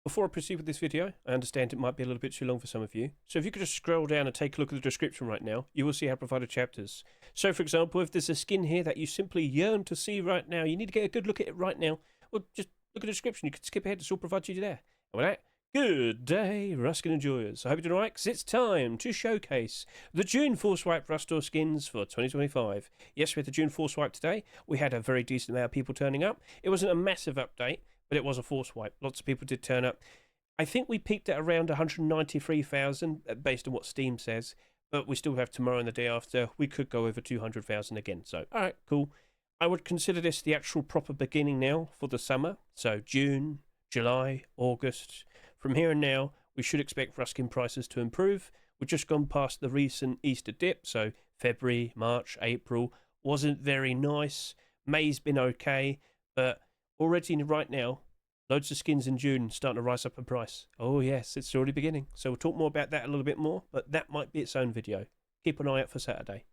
Before I proceed with this video, I understand it might be a little bit too long for some of you, so if you could just scroll down and take a look at the description right now, you will see our provided chapters. So for example, if there's a skin here that you simply yearn to see right now, you need to get a good look at it right now, well just look at the description, you can skip ahead, it's all provided you there. And with that, good day, Ruskin enjoyers. I hope you're doing alright, because it's time to showcase the June Force Wipe Rustore skins for 2025. Yes, we had the June Force Wipe today. We had a very decent amount of people turning up. It wasn't a massive update, but it was a force wipe. Lots of people did turn up. I think we peaked at around 193,000 based on what Steam says, but we still have tomorrow and the day after. We could go over 200,000 again. So, all right, cool. I would consider this the actual proper beginning now for the summer. So June, July, August. From here and now, we should expect Ruskin prices to improve. We've just gone past the recent Easter dip, so February, March, April wasn't very nice. May's been okay, but already right now, loads of skins in June starting to rise up in price. Oh yes, it's already beginning. So we'll talk more about that a little bit more, but that might be its own video. Keep an eye out for Saturday.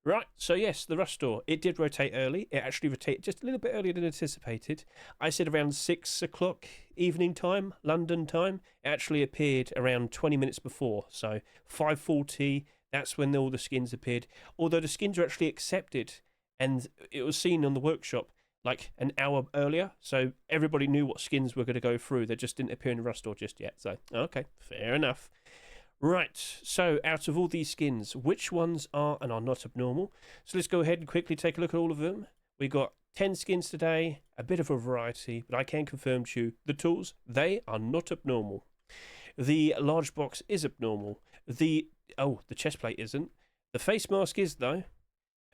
Right, so yes, the Rustore, it did rotate early. It actually rotated just a little bit earlier than anticipated. I said around 6 o'clock evening time, London time. It actually appeared around 20 minutes before. So 5:40, that's when all the skins appeared. Although the skins were actually accepted and it was seen on the workshop like an hour earlier, so everybody knew what skins were going to go through. They just didn't appear in the Rustore just yet. So, okay, fair enough. Right, so out of all these skins, which ones are and are not abnormal? So let's go ahead and quickly take a look at all of them. We got 10 skins today, a bit of a variety, but I can confirm to you, the tools, they are not abnormal. The large box is abnormal. The chest plate isn't. The face mask is, though.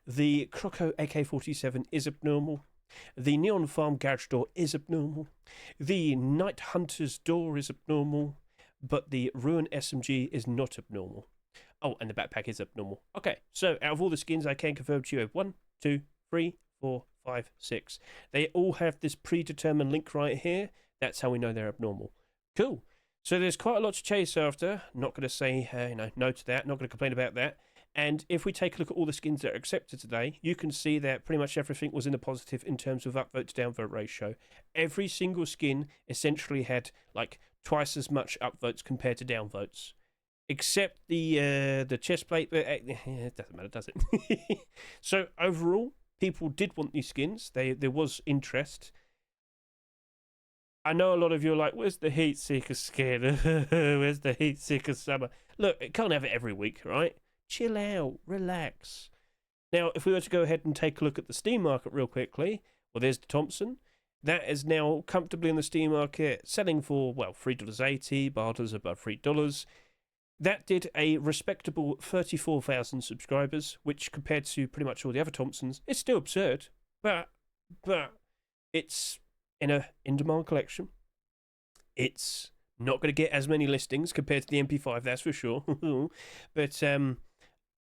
The Croco AK47 is abnormal. The Neon Farm garage door is abnormal. The Night Hunter's door is abnormal. But the Ruin SMG is not abnormal. Oh, and the backpack is abnormal. Okay, so out of all the skins, I can confirm to you 1, 2, 3, 4, 5, 6. They all have this predetermined link right here. That's how we know they're abnormal. Cool. So there's quite a lot to chase after. Not going to say no to that. Not going to complain about that. And if we take a look at all the skins that are accepted today, you can see that pretty much everything was in the positive in terms of upvote to downvote ratio. Every single skin essentially had like twice as much upvotes compared to downvotes, except the chest plate. But it doesn't matter, does it? So overall, people did want these skins. There was interest. I know a lot of you are like, "Where's the Heat Seeker skin? Where's the Heat Seeker summer?" Look, it can't have it every week, right? Chill out, relax. Now, if we were to go ahead and take a look at the Steam market real quickly, well, there's the Thompson. That is now comfortably in the Steam market, selling for, well, $3.80, barters above $3. That did a respectable 34,000 subscribers, which compared to pretty much all the other Thompsons, it's still absurd. But it's in a in-demand collection. It's not going to get as many listings compared to the MP5, that's for sure. But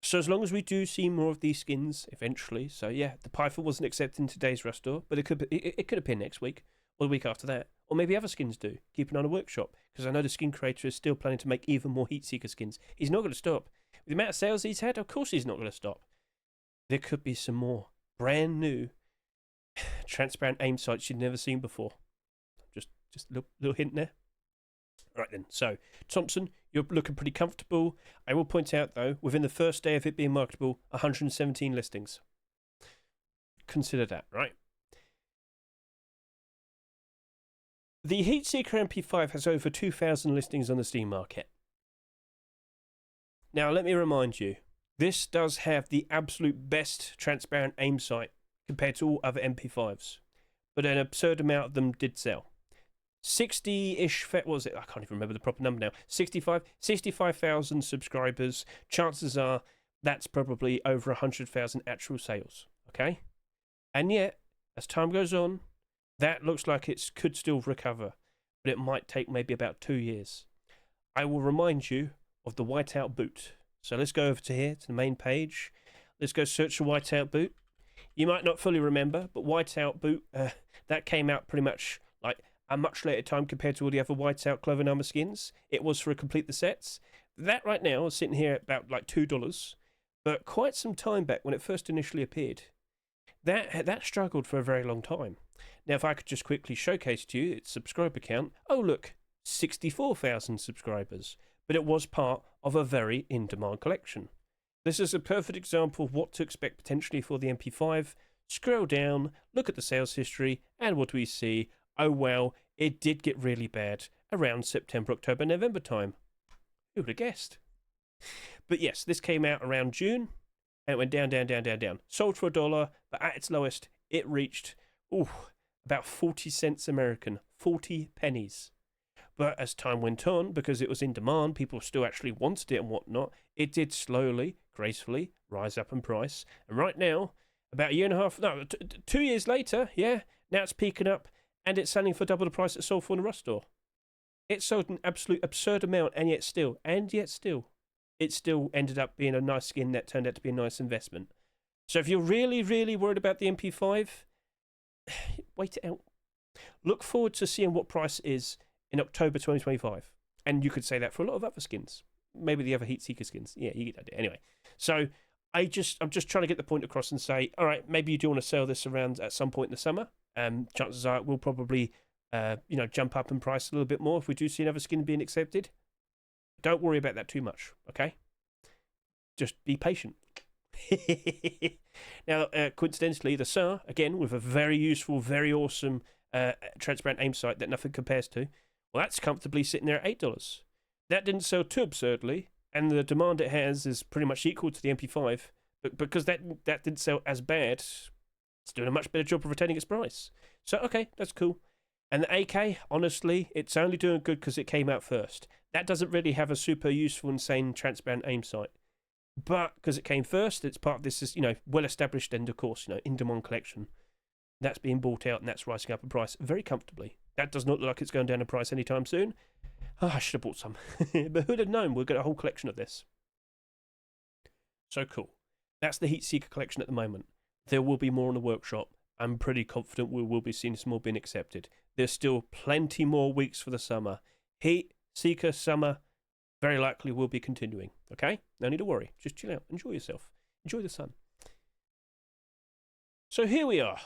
so as long as we do see more of these skins eventually, so yeah, the Python wasn't accepted in today's Rustore, but it could appear next week or the week after that, or maybe other skins do. Keep an eye on the workshop, because I know the skin creator is still planning to make even more Heatseeker skins. He's not going to stop. With the amount of sales he's had, of course he's not going to stop. There could be some more brand new transparent aim sights you've never seen before. Just a little hint there. Right then, so Thompson, you're looking pretty comfortable. I will point out though, within the first day of it being marketable, 117 listings. Consider that, right? The Heatseeker MP5 has over 2,000 listings on the Steam market. Now let me remind you, this does have the absolute best transparent aim sight compared to all other MP5s, but an absurd amount of them did sell. 60-ish, what was it? I can't even remember the proper number now. 65,000 subscribers. Chances are that's probably over 100,000 actual sales. Okay? And yet, as time goes on, that looks like it could still recover, but it might take maybe about 2 years. I will remind you of the whiteout boot. So let's go over to here, to the main page. Let's go search the whiteout boot. You might not fully remember, but whiteout boot, that came out pretty much like a much later time compared to all the other whiteout Cloven Armor skins. It was for a complete the sets. That right now is sitting here at about like $2, but quite some time back when it first initially appeared, that struggled for a very long time. Now, if I could just quickly showcase to you its subscriber count. Oh, look, 64,000 subscribers, but it was part of a very in-demand collection. This is a perfect example of what to expect potentially for the MP5. Scroll down, look at the sales history, and what do we see? Oh well, it did get really bad around September, October, November time. Who would have guessed? But yes, this came out around June, and it went down, down, down, down, down. Sold for $1, but at its lowest, it reached about 40 cents American, 40 pennies. But as time went on, because it was in demand, people still actually wanted it and whatnot, it did slowly, gracefully rise up in price. And right now, about a year and a half, no, 2 years later, yeah, now it's peaking up, and it's selling for double the price it sold for in the Rust store. It sold an absolute absurd amount, and yet still, it still ended up being a nice skin that turned out to be a nice investment. So if you're really, really worried about the MP5, wait it out. Look forward to seeing what price is in October 2025. And you could say that for a lot of other skins. Maybe the other Heatseeker skins. Yeah, you get that idea. Anyway, so I'm just trying to get the point across and say, all right, maybe you do want to sell this around at some point in the summer. Chances are it will probably jump up in price a little bit more if we do see another skin being accepted. Don't worry about that too much, okay? Just be patient. Now, coincidentally, the SAR, again, with a very useful, very awesome transparent aim sight that nothing compares to, well, that's comfortably sitting there at $8. That didn't sell too absurdly, and the demand it has is pretty much equal to the MP5, but because that didn't sell as bad, it's doing a much better job of retaining its price. So, okay, that's cool. And the AK, honestly, it's only doing good because it came out first. That doesn't really have a super useful, insane, transparent aim sight. But because it came first, it's part of this, well-established and, of course, in-demand collection. That's being bought out and that's rising up in price very comfortably. That does not look like it's going down in price anytime soon. Oh, I should have bought some. But who'd have known we'll get a whole collection of this. So cool. That's the Heatseeker collection at the moment. There will be more in the workshop. I'm pretty confident we will be seeing some more being accepted. There's still plenty more weeks for the summer. Heatseeker summer very likely will be continuing. Okay? No need to worry. Just chill out. Enjoy yourself. Enjoy the sun. So here we are.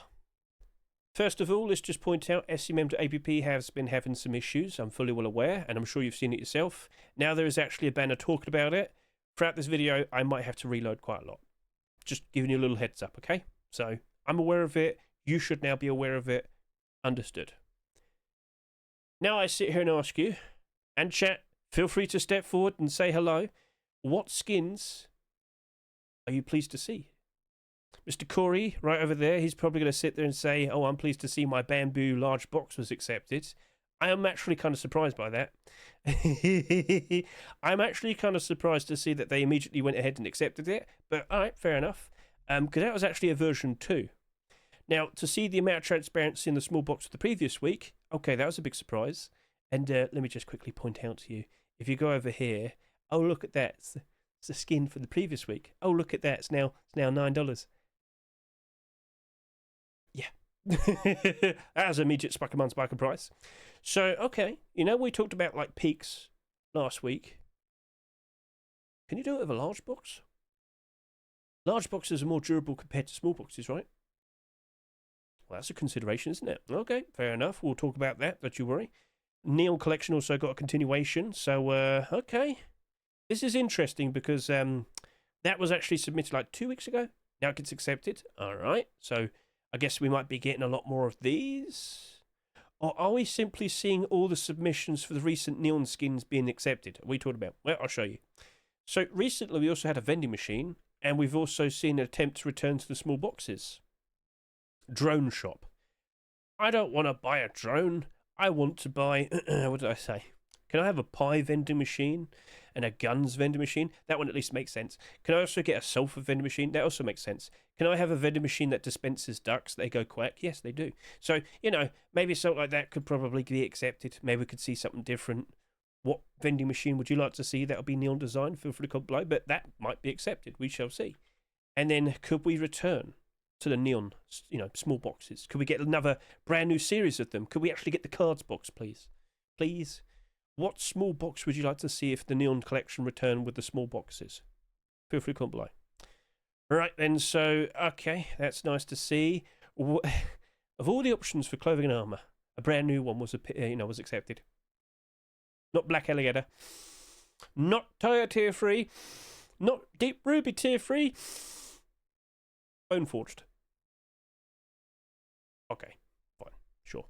First of all, let's just point out SMM.app has been having some issues. I'm fully well aware, and I'm sure you've seen it yourself. Now there is actually a banner talking about it. Throughout this video, I might have to reload quite a lot. Just giving you a little heads up, okay? So, I'm aware of it. You should now be aware of it. Understood. Now I sit here and ask you, and chat, feel free to step forward and say hello. What skins are you pleased to see? Mr. Corey, right over there, he's probably going to sit there and say, oh, I'm pleased to see my bamboo large box was accepted. I am actually kind of surprised by that. I'm actually kind of surprised to see that they immediately went ahead and accepted it. But, all right, fair enough. Because that was actually a version 2. Now, to see the amount of transparency in the small box of the previous week, okay, that was a big surprise. And let me just quickly point out to you, if you go over here, oh, look at that. It's the skin for the previous week. Oh, look at that. It's now $9. Yeah. That was an immediate spike in price. So, okay, we talked about like peaks last week. Can you do it with a large box? Large boxes are more durable compared to small boxes, right? Well, that's a consideration, isn't it? Okay, fair enough. We'll talk about that, don't you worry. Neon Collection also got a continuation, so, okay. This is interesting because that was actually submitted like 2 weeks ago. Now it gets accepted. All right, so I guess we might be getting a lot more of these. Or are we simply seeing all the submissions for the recent Neon skins being accepted? Are we talking about? Well, I'll show you. So recently we also had a vending machine, and we've also seen an attempt to return to the small boxes. Drone shop. I don't want to buy a drone. I want to buy, what did I say? Can I have a pie vending machine and a guns vending machine? That one at least makes sense. Can I also get a sulfur vending machine? That also makes sense. Can I have a vending machine that dispenses ducks? They go quack? Yes, they do. So, maybe something like that could probably be accepted. Maybe we could see something different. What vending machine would you like to see? That'll be neon design. Feel free to comment below, but that might be accepted. We shall see. And then could we return to the neon, small boxes? Could we get another brand new series of them? Could we actually get the cards box, please? Please? What small box would you like to see if the Neon Collection returned with the small boxes? Feel free to comment below. Right then, so, okay, that's nice to see. Of all the options for clothing and armour, a brand new one was accepted. Not Black Alligator. Not Tire Tier 3. Not Deep Ruby Tier 3. Boneforged. Okay, fine, sure.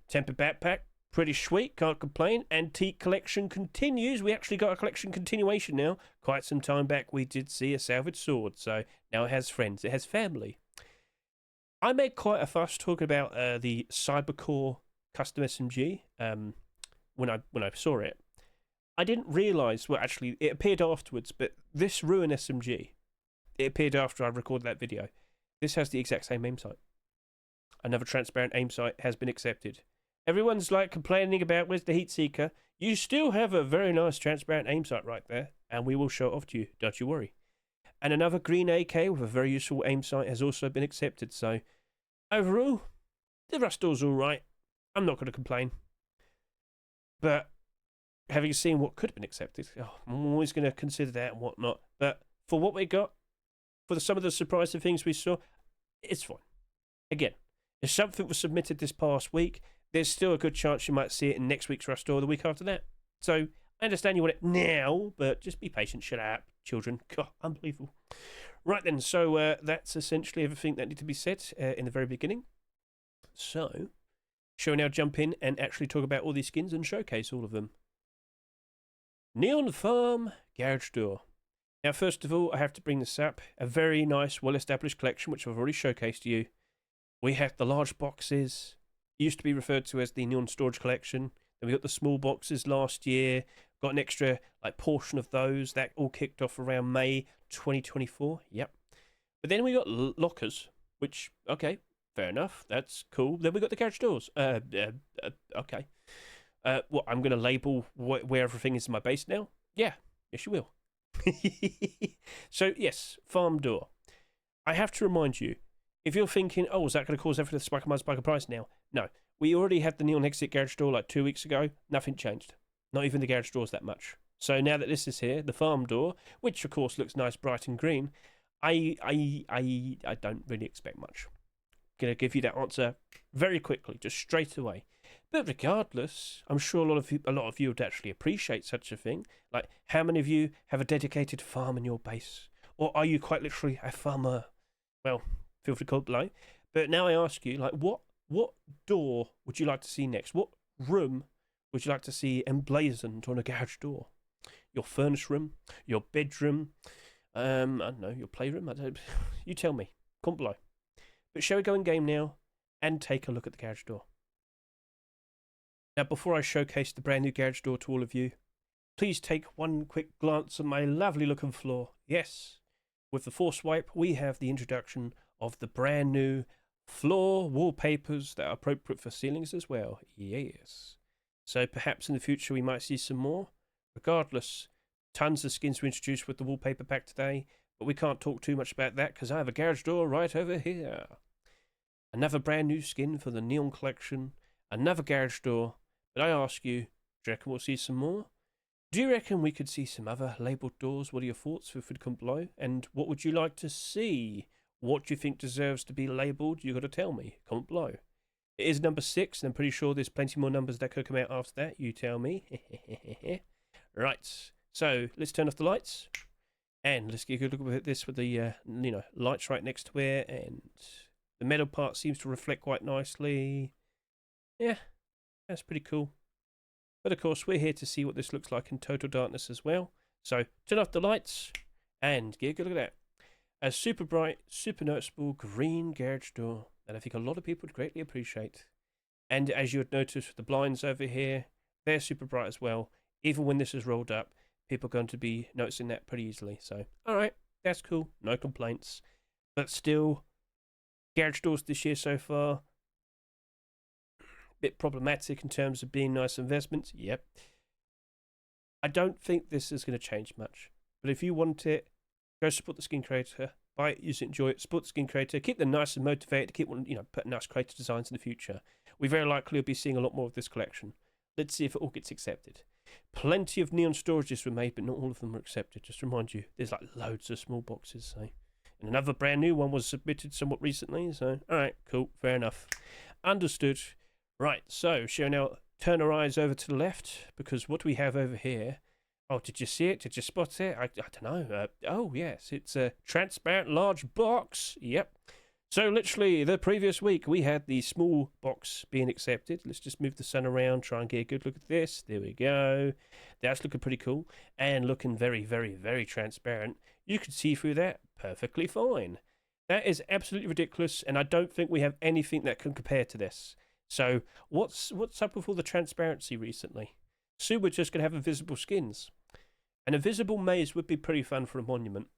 Tempered backpack, pretty sweet, can't complain. Antique collection continues. We actually got a collection continuation now. Quite some time back, we did see a salvaged sword, so now it has friends, it has family. I made quite a fuss talking about the Cybercore custom SMG when I saw it. I didn't realise, well, actually, it appeared afterwards, but this Ruin SMG, it appeared after I recorded that video. This has the exact same aim sight. Another transparent aim sight has been accepted. Everyone's like complaining about where's the heat seeker. You still have a very nice transparent aim sight right there, and we will show it off to you, don't you worry. And another green AK with a very useful aim sight has also been accepted, so overall, the Rustall's alright. I'm not going to complain. But having seen what could have been accepted, I'm always going to consider that and whatnot. But for what we got, for some of the surprising things we saw, it's fine. Again, if something was submitted this past week, there's still a good chance you might see it in next week's Rustall or the week after that. So I understand you want it now, but just be patient. Shut up, children. God, unbelievable. Right then, so that's essentially everything that needed to be said in the very beginning. So, shall we now jump in and actually talk about all these skins and showcase all of them? Neon Farm Garage Door. Now, first of all, I have to bring this up. A very nice, well-established collection, which I've already showcased to you. We have the large boxes. It used to be referred to as the Neon Storage Collection. Then we got the small boxes last year. Got an extra portion of those. That all kicked off around May 2024. Yep. But then we got lockers, which, okay, fair enough. That's cool. Then we got the garage doors. Okay. What, I'm going to label where everything is in my base now? Yeah, yes you will. So, yes, farm door. I have to remind you, if you're thinking, oh, is that going to cause everything to spike a price now? No. We already had the Neon Exit garage door 2 weeks ago. Nothing changed. Not even the garage doors that much. So now that this is here, the farm door, which of course looks nice, bright and green, I don't really expect much. Going to give you that answer very quickly, just straight away. But regardless, I'm sure a lot of you would actually appreciate such a thing. Like, how many of you have a dedicated farm in your base? Or are you quite literally a farmer? Well, feel free to comment below. But now I ask you, what door would you like to see next? What room would you like to see emblazoned on a garage door? Your furnace room? Your bedroom? I don't know, your playroom? You tell me. Comment below. But shall we go in game now and take a look at the garage door? Now, before I showcase the brand new garage door to all of you, please take one quick glance at my lovely looking floor. Yes, with the force wipe, we have the introduction of the brand new floor wallpapers that are appropriate for ceilings as well. Yes. So perhaps in the future we might see some more. Regardless, tons of skins were introduced with the wallpaper pack today, but we can't talk too much about that because I have a garage door right over here. Another brand new skin for the Neon Collection, another garage door. But I ask you, do you reckon we'll see some more? Do you reckon we could see some other labelled doors? What are your thoughts? Feel free to comment below. And what would you like to see? What do you think deserves to be labelled? You've got to tell me. Comment below. It is number 6, and I'm pretty sure there's plenty more numbers that could come out after that. You tell me. Right, so let's turn off the lights. And let's get a good look at this with the lights right next to it. And the metal part seems to reflect quite nicely. Yeah. That's pretty cool. But of course, we're here to see what this looks like in total darkness as well. So, turn off the lights and get a good look at that. A super bright, super noticeable green garage door that I think a lot of people would greatly appreciate. And as you would notice with the blinds over here, they're super bright as well. Even when this is rolled up, people are going to be noticing that pretty easily. So, alright, that's cool. No complaints. But still, garage doors this year so far, bit problematic in terms of being nice investments. Yep. I don't think this is going to change much. But if you want it, go support the skin creator. Buy it, use it, enjoy it. Support the skin creator. Keep them nice and motivated. Keep putting nice creative designs in the future. We very likely will be seeing a lot more of this collection. Let's see if it all gets accepted. Plenty of neon storages were made, but not all of them were accepted. Just to remind you, there's loads of small boxes. So. And another brand new one was submitted somewhat recently. So, alright, cool, fair enough. Understood. Right, so shall we now turn our eyes over to the left, because what do we have over here? Oh, did you see it? Did you spot it? I don't know. Oh, yes, it's a transparent large box. Yep. So literally the previous week we had the small box being accepted. Let's just move the sun around, try and get a good look at this. There we go. That's looking pretty cool and looking very, very, very transparent. You can see through that perfectly fine. That is absolutely ridiculous, and I don't think we have anything that can compare to this. So what's up with all the transparency recently? Soon we're just going to have invisible skins. An invisible maze would be pretty fun for a monument.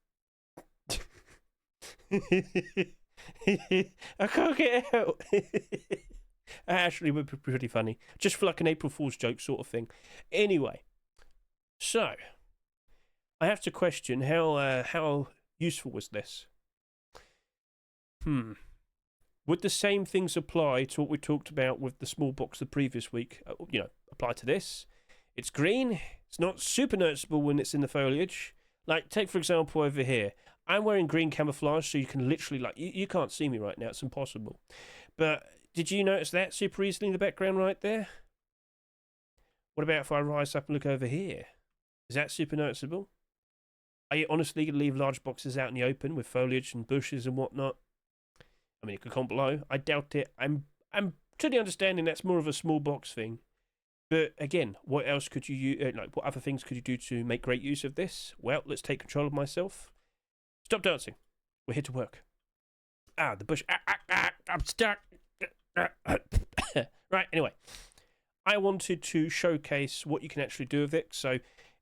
I can't get out. Actually, would be pretty funny. Just for like an April Fool's joke sort of thing. Anyway, so I have to question how useful was this? Would the same things apply to what we talked about with the small box the previous week? You know, apply to this. It's green. It's not super noticeable when it's in the foliage. Like, take for example over here. I'm wearing green camouflage, so you can literally, like, you can't see me right now. It's impossible. But did you notice that super easily in the background right there? What about if I rise up and look over here? Is that super noticeable? Are you honestly going to leave large boxes out in the open with foliage and bushes and whatnot? I mean, you could comment below. I doubt it. I'm to the understanding that's more of a small box thing. But again, what else could you like? What other things could you do to make great use of this? Well, let's take control of myself. Stop dancing. We're here to work. Ah, the bush. I'm stuck. Right. Anyway, I wanted to showcase what you can actually do with it. So,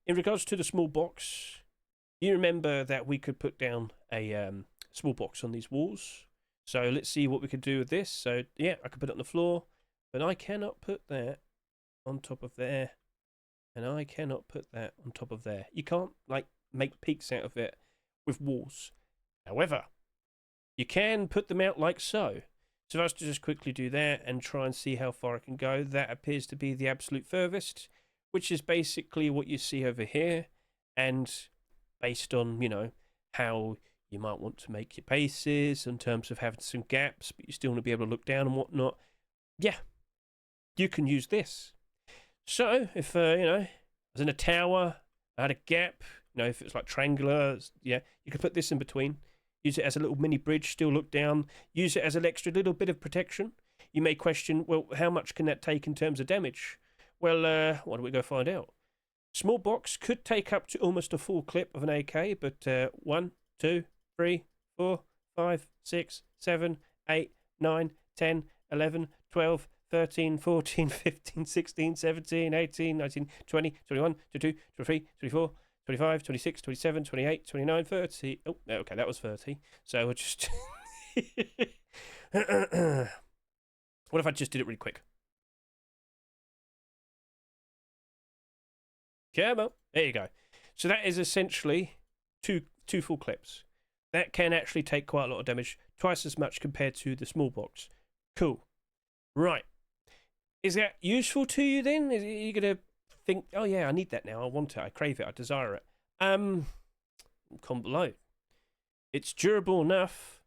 in regards to the small box, you remember that we could put down a small box on these walls. So let's see what we could do with this. So yeah, I could put it on the floor, but I cannot put that on top of there, and I cannot put that on top of there. You can't like make peaks out of it with walls. However, you can put them out like so. So if I was to just quickly do that and try and see how far I can go, that appears to be the absolute furthest, which is basically what you see over here. And based on, you know, how you might want to make your bases in terms of having some gaps, but you still want to be able to look down and whatnot. Yeah, you can use this. So if, you know, I was in a tower, I had a gap, you know, if it's like triangular, yeah, you could put this in between. Use it as a little mini bridge, still look down. Use it as an extra little bit of protection. You may question, well, how much can that take in terms of damage? Well, why don't we go find out? Small box could take up to almost a full clip of an AK, but 1, 2, 3, 4, 5, 6, 7, 8, 9, 10, 11, 12, 13, 14, 15, 16, 17, 18, 19, 20, 21, 22, 23, 24, 25, 26, 27, 28, 29, 30. Oh, okay, that was 30. So we'll just... What if I just did it really quick? Come on. There you go. So that is essentially two full clips. That can actually take quite a lot of damage, twice as much compared to the small box. Cool. Right. Is that useful to you then? Are you going to think, oh yeah, I need that now, I want it, I crave it, I desire it? Comment below. It's durable enough.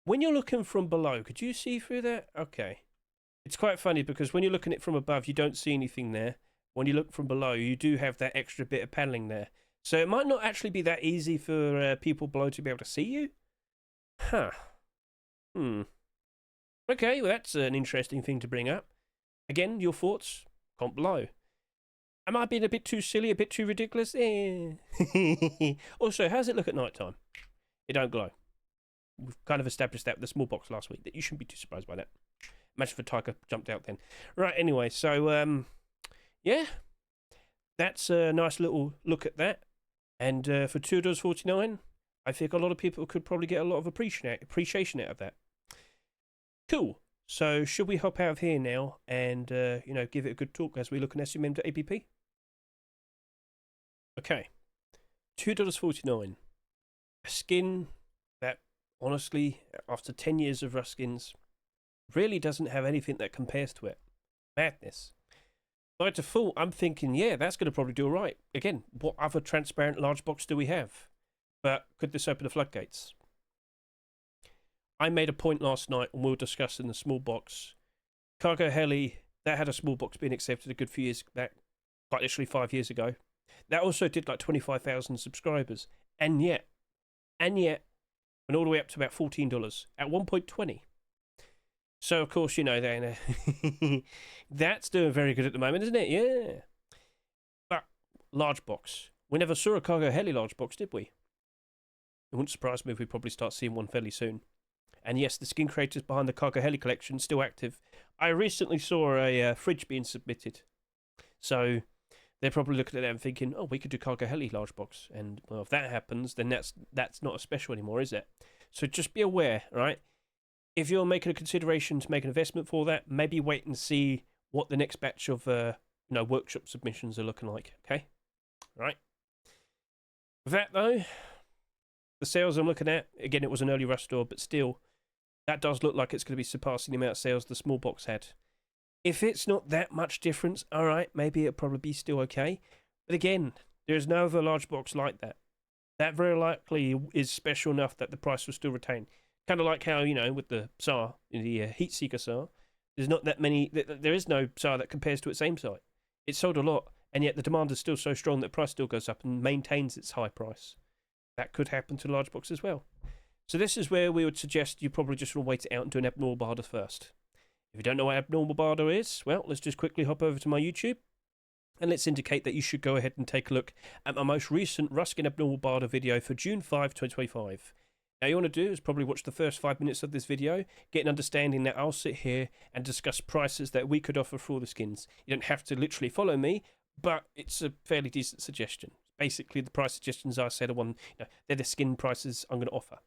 When you're looking from below, could you see through that? Okay. It's quite funny because when you're looking at it from above, you don't see anything there. When you look from below, you do have that extra bit of paneling there. So it might not actually be that easy for people below to be able to see you. Huh. Okay, well that's an interesting thing to bring up. Again, your thoughts, comment below. Am I being a bit too silly, a bit too ridiculous? Also, how's it look at night time? It don't glow. We've kind of established that with the small box last week, that you shouldn't be too surprised by that. Imagine if a tiger jumped out then. Right, anyway, so, yeah. That's a nice little look at that. And for $2.49, I think a lot of people could probably get a lot of appreciation out of that. Cool. So should we hop out of here now and, you know, give it a good talk as we look at SMD.app? Okay. $2.49. A skin that, honestly, after 10 years of Rust skins, really doesn't have anything that compares to it. Madness. By default, I'm thinking, yeah, that's going to probably do all right. Again, what other transparent large box do we have? But could this open the floodgates? I made a point last night, and we were discussing the small box. Cargo heli that had a small box being accepted a good few years back, quite literally 5 years ago. That also did like 25,000 subscribers, and yet, went all the way up to about $14 at one point 20. So of course, you know, then that's doing very good at the moment, isn't it? Yeah. But large box, we never saw a cargo heli large box, did we? It wouldn't surprise me if we probably start seeing one fairly soon. And yes, the skin creators behind the cargo heli collection still active. I recently saw a fridge being submitted, so they're probably looking at that and thinking, oh, we could do cargo heli large box. And well, if that happens, then that's not a special anymore, is it? So just be aware, right? If you're making a consideration to make an investment for that, maybe wait and see what the next batch of workshop submissions are looking like. Okay, right. With that though, the sales I'm looking at, again, it was an early rush store, but still, that does look like it's going to be surpassing the amount of sales the small box had. If it's not that much difference, all right, maybe it'll probably be still okay. But again, there's no other large box like that. That very likely is special enough that the price will still retain. Kind of like how, you know, with the SAR, the Heat Seeker SAR, there's not that many, there is no SAR that compares to its same site. It sold a lot, and yet the demand is still so strong that the price still goes up and maintains its high price. That could happen to large box as well. So this is where we would suggest you probably just want to wait it out and do an abnormal barter first. If you don't know what abnormal barter is, well, let's just quickly hop over to my YouTube and let's indicate that you should go ahead and take a look at my most recent Ruskin abnormal barter video for June 5, 2025. Now, you want to do is probably watch the first 5 minutes of this video, get an understanding that I'll sit here and discuss prices that we could offer for all the skins. You don't have to literally follow me, but it's a fairly decent suggestion. Basically, the price suggestions I said are they're the skin prices I'm going to offer.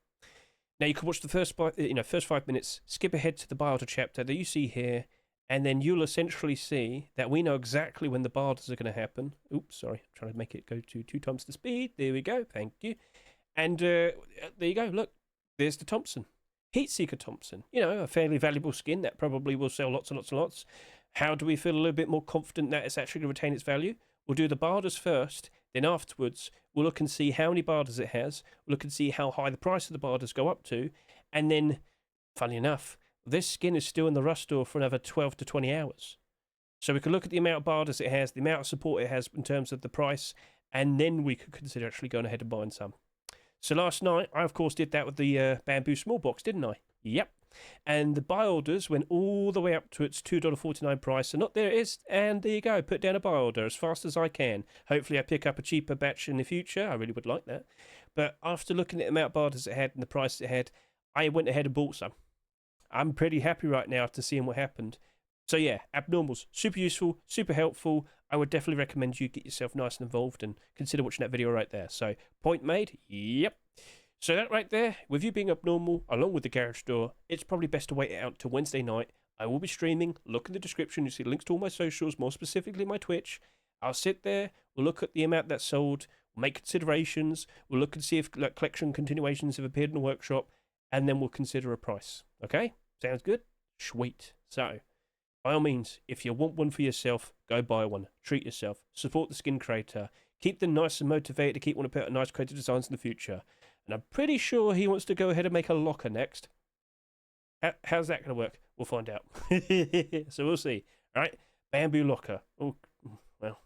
Now, you can watch the first 5 minutes, skip ahead to the barter chapter that you see here, and then you'll essentially see that we know exactly when the barters are going to happen. Oops, sorry, I'm trying to make it go to 2 times the speed. There we go, thank you. And there you go, look, there's the Thompson. Heatseeker Thompson, you know, a fairly valuable skin that probably will sell lots and lots and lots. How do we feel a little bit more confident that it's actually going to retain its value? We'll do the barters first, then afterwards we'll look and see how many barters it has, we'll look and see how high the price of the barters go up to, and then, funny enough, this skin is still in the rush store for another 12 to 20 hours. So we can look at the amount of barters it has, the amount of support it has in terms of the price, and then we could consider actually going ahead and buying some. So last night, I of course did that with the bamboo small box, didn't I? Yep. And the buy orders went all the way up to its $2.49 price. And look, there it is. And there you go. Put down a buy order as fast as I can. Hopefully I pick up a cheaper batch in the future. I really would like that. But after looking at the amount of barters it had and the price it had, I went ahead and bought some. I'm pretty happy right now after seeing what happened. So yeah, abnormals, super useful, super helpful. I would definitely recommend you get yourself nice and involved and consider watching that video right there. So, point made, yep. So that right there, with you being abnormal, along with the garage door, it's probably best to wait it out till Wednesday night. I will be streaming. Look in the description. You see links to all my socials, more specifically my Twitch. I'll sit there. We'll look at the amount that's sold. We'll make considerations. We'll look and see if collection continuations have appeared in the workshop. And then we'll consider a price. Okay? Sounds good? Sweet. So, by all means, if you want one for yourself, go buy one. Treat yourself. Support the skin creator. Keep them nice and motivated to keep wanting to put out nice creative designs in the future. And I'm pretty sure he wants to go ahead and make a locker next. How's that going to work? We'll find out. So we'll see. All right? Bamboo locker. Oh, well,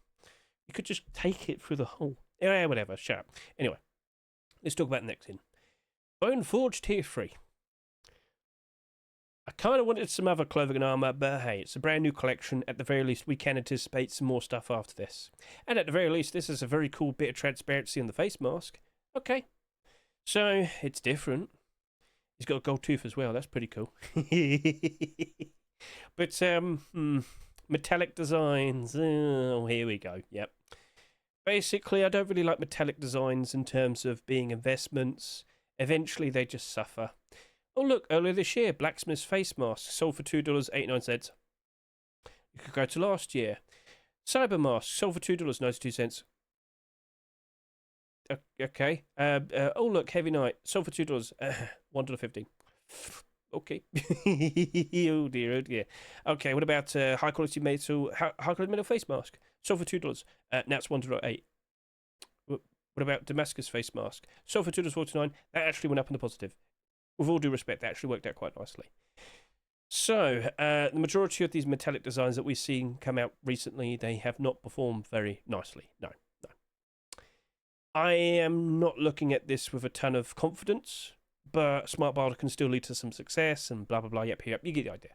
you could just take it through the hole. Yeah, whatever. Shut up. Anyway, let's talk about the next thing. Boneforged Tier 3. I kind of wanted some other clothing and armour, but hey, it's a brand new collection. At the very least, we can anticipate some more stuff after this. And at the very least, this is a very cool bit of transparency on the face mask. Okay. So, it's different. He's got a gold tooth as well. That's pretty cool. But, metallic designs. Oh, here we go. Yep. Basically, I don't really like metallic designs in terms of being investments. Eventually, they just suffer. Oh, look, earlier this year, Blacksmith's face mask sold for $2.89. You could go to last year. Cyber mask sold for $2.92. Okay. Oh, look, Heavy Knight sold for $2. $1.50. Okay. Oh dear, oh dear. Okay, what about high quality metal face mask? Sold for $2. Now it's $1.08. What about Damascus face mask? Sold for $2.49. That actually went up in the positive. With all due respect, that actually worked out quite nicely. So, the majority of these metallic designs that we've seen come out recently, they have not performed very nicely. No, no. I am not looking at this with a ton of confidence, but Smart Barter can still lead to some success and blah, blah, blah. Yep, you get the idea.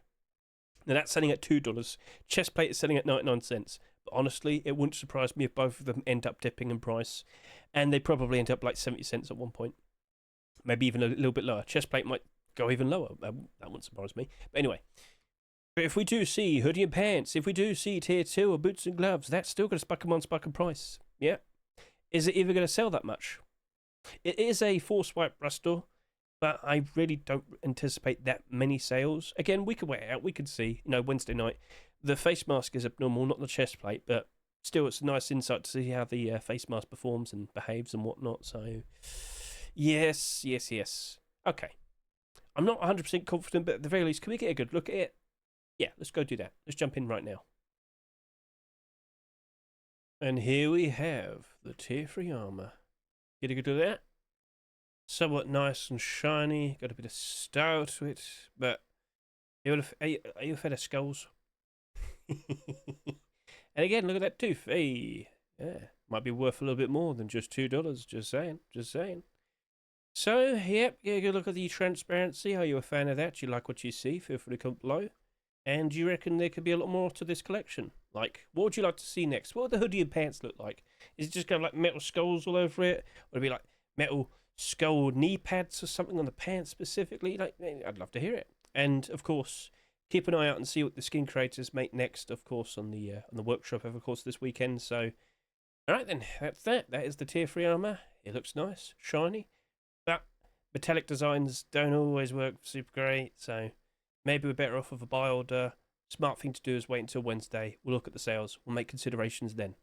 Now, that's selling at $2. Chestplate is selling at 99 cents. But honestly, it wouldn't surprise me if both of them end up dipping in price. And they probably end up like 70 cents at one point. Maybe even a little bit lower. Chestplate might go even lower. That wouldn't surprise me. But anyway. But if we do see hoodie and pants, if we do see tier 2 or boots and gloves, that's still going to spike them on spike in price. Yeah. Is it even going to sell that much? It is a 4-swipe rustler, but I really don't anticipate that many sales. Again, we could wait it out. We could see, Wednesday night. The face mask is abnormal, not the chest plate, but still it's a nice insight to see how the face mask performs and behaves and whatnot. So, yes. Okay. I'm not 100% confident, but at the very least, can we get a good look at it? Yeah, let's go do that. Let's jump in right now. And here we have the tier 3 armor. Get a good look at that. Somewhat nice and shiny. Got a bit of style to it, but are you a fan of skulls? And again, look at that tooth. Hey, yeah, might be worth a little bit more than just $2. Just saying. So, yep, get a good look at the transparency. Are you a fan of that? Do you like what you see? Feel free to comment below. And do you reckon there could be a lot more to this collection? Like, what would you like to see next? What would the hoodie and pants look like? Is it just kind of like metal skulls all over it? Or would it be like metal skull knee pads or something on the pants specifically? Like, I'd love to hear it. And, of course, keep an eye out and see what the skin creators make next, of course, on the workshop, of course, this weekend. So, all right, then, that's that. That is the tier 3 armor. It looks nice, shiny. But metallic designs don't always work super great, so maybe we're better off with a buy order. Smart thing to do is wait until Wednesday. We'll look at the sales. We'll make considerations then.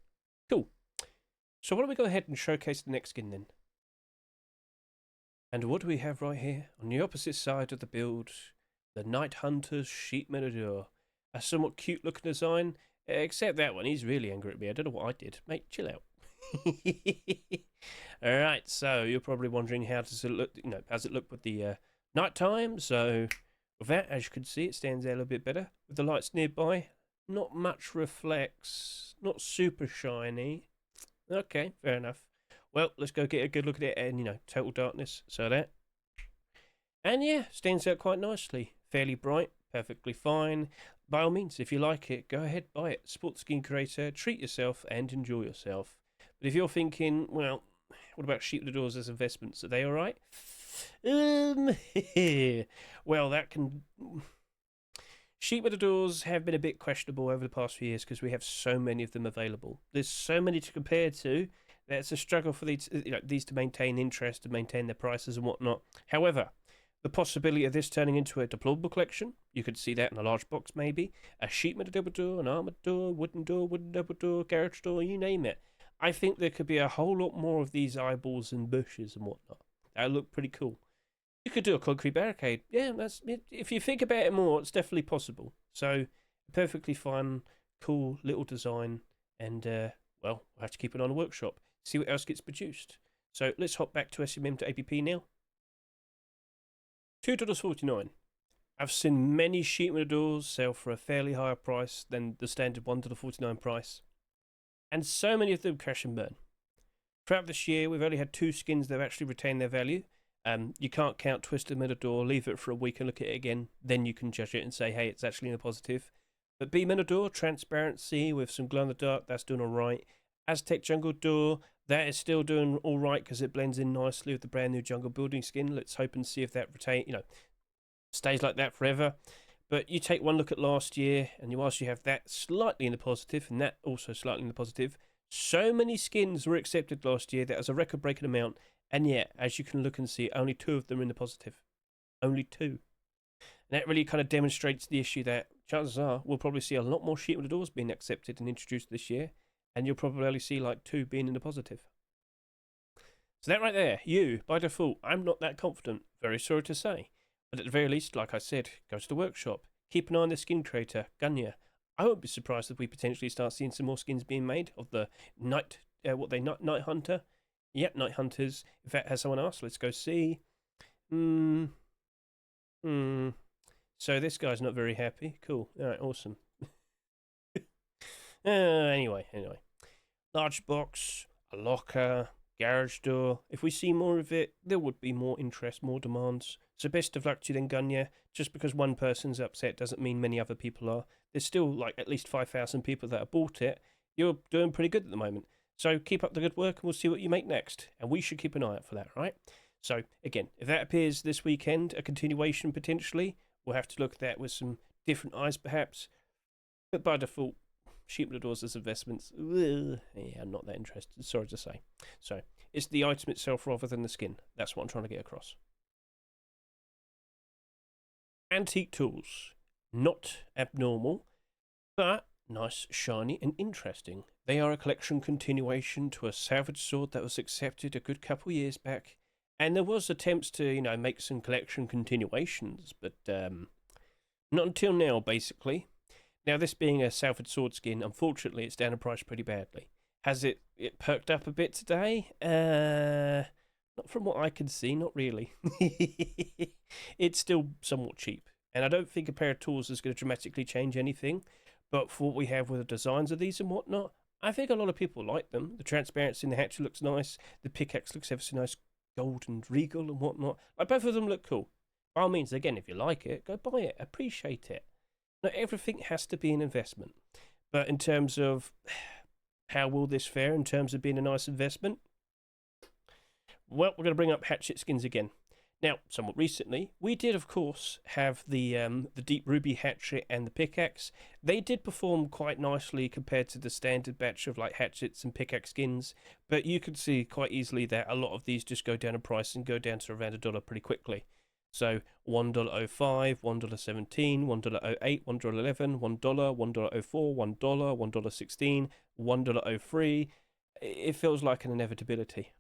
Cool. So why don't we go ahead and showcase the next skin then? And what do we have right here? On the opposite side of the build, the Night Hunters Sheep Matador. A somewhat cute looking design, except that one. He's really angry at me. I don't know what I did. Mate, chill out. Alright, so you're probably wondering how does it look, how's it look with the nighttime? So with that, as you can see, it stands out a little bit better. With the lights nearby, not much reflects, not super shiny. Okay, fair enough. Well, let's go get a good look at it and, total darkness, so that. And yeah, stands out quite nicely. Fairly bright, perfectly fine. By all means, if you like it, go ahead, buy it. Support the skin creator, treat yourself and enjoy yourself. But if you're thinking, well, what about sheep doors as investments? Are they all right? Well, that can. Sheep doors have been a bit questionable over the past few years because we have so many of them available. There's so many to compare to that it's a struggle for these to maintain interest and maintain their prices and whatnot. However, the possibility of this turning into a deployable collection, you could see that in a large box maybe, a sheep double door, an armored door, wooden double door, garage door, you name it. I think there could be a whole lot more of these eyeballs and bushes and whatnot. That would look pretty cool. You could do a concrete barricade. Yeah, if you think about it more, it's definitely possible. So, perfectly fun, cool little design. And, well, we'll have to keep it on a workshop. See what else gets produced. So, let's hop back to SMM to APP now. $2.49. I've seen many sheep doors sell for a fairly higher price than the standard $1.49 price. And so many of them crash and burn. Throughout this year, we've only had 2 skins that have actually retained their value. You can't count Twisted Matador, leave it for a week and look at it again. Then you can judge it and say, hey, it's actually in a positive. But B Matador, transparency with some glow in the dark, that's doing alright. Aztec Jungle Door, that is still doing alright because it blends in nicely with the brand new jungle building skin. Let's hope and see if that stays like that forever. But you take one look at last year, and whilst you have that slightly in the positive, and that also slightly in the positive, so many skins were accepted last year that was a record-breaking amount, and yet, as you can look and see, only 2 of them are in the positive. Only 2. And that really kind of demonstrates the issue that chances are we'll probably see a lot more sheep doors being accepted and introduced this year, and you'll probably only see like 2 being in the positive. So that right there, you, by default, I'm not that confident, very sorry to say. But at the very least, like I said, go to the workshop. Keep an eye on the skin creator, Gunya. I won't be surprised if we potentially start seeing some more skins being made of the Night Hunter. Yep, Night Hunters. If that has someone else, let's go see. So this guy's not very happy. Cool. All right, awesome. Anyway. Large box, a locker, garage door. If we see more of it, there would be more interest, more demands. So best of luck to you then, Gunya. Just because one person's upset doesn't mean many other people are. There's still like at least 5,000 people that have bought it. You're doing pretty good at the moment. So keep up the good work and we'll see what you make next. And we should keep an eye out for that, right? So again, if that appears this weekend, a continuation potentially, we'll have to look at that with some different eyes perhaps. But by default, sheep doors as investments, yeah, I'm not that interested, sorry to say. So it's the item itself rather than the skin. That's what I'm trying to get across. Antique tools. Not abnormal, but nice, shiny and interesting. They are a collection continuation to a salvage sword that was accepted a good couple years back. And there was attempts to, you know, make some collection continuations, but not until now, basically. Now, this being a salvage sword skin, unfortunately, it's down in price pretty badly. Has it perked up a bit today? Not from what I can see, not really. It's still somewhat cheap. And I don't think a pair of tools is going to dramatically change anything. But for what we have with the designs of these and whatnot, I think a lot of people like them. The transparency in the hatchet looks nice. The pickaxe looks ever so nice, gold and regal and whatnot. Like, both of them look cool. By all means, again, if you like it, go buy it. Appreciate it. Not everything has to be an investment. But in terms of how will this fare in terms of being a nice investment? Well, we're going to bring up hatchet skins again. Now, somewhat recently, we did, of course, have the deep ruby hatchet and the pickaxe. They did perform quite nicely compared to the standard batch of like hatchets and pickaxe skins, but you could see quite easily that a lot of these just go down in price and go down to around $1 pretty quickly. So $1.05, $1.17, $1.08, $1.11, $1, $1.04, $1, $1.16, $1.03. It feels like an inevitability.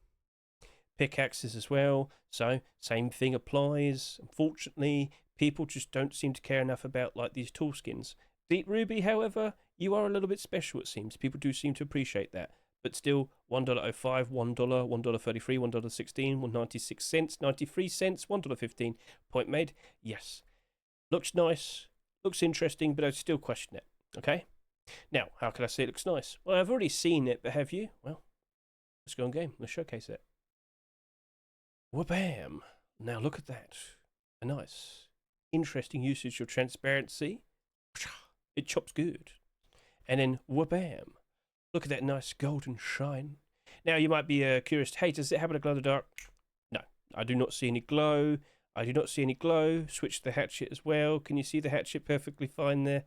Pickaxes as well, so same thing applies. Unfortunately, people just don't seem to care enough about like these tool skins. Deep ruby, however, you are a little bit special, it seems. People do seem to appreciate that. But still, $1.05, $1, $1.33, $1.16, 1.96 cents, 93 cents, $1.15. Point made. Yes. Looks nice, looks interesting, but I'd still question it. Okay? Now, how can I say it looks nice? Well, I've already seen it, but have you? Well, let's go on game. Let's showcase it. Wha-bam! Now look at that. A nice, interesting usage of transparency. It chops good. And then wha-bam! Look at that nice golden shine. Now you might be curious, hey, does it happen to glow in the dark? No, I do not see any glow. I do not see any glow. Switch the hatchet as well. Can you see the hatchet perfectly fine there?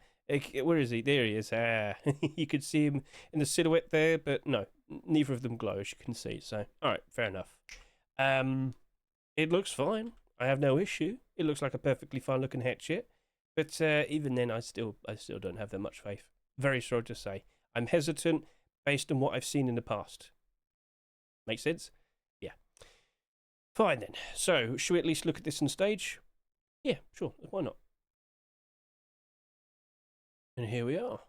Where is he? There he is. Ah, you could see him in the silhouette there, but no, neither of them glow, as you can see. So, all right, fair enough. It looks fine. I have no issue. It looks like a perfectly fine looking hatchet, but even then, I still don't have that much faith. Very sorry to say. I'm hesitant based on what I've seen in the past. Make sense? Yeah. Fine then. So, should we at least look at this on stage? Yeah, sure. Why not? And here we are.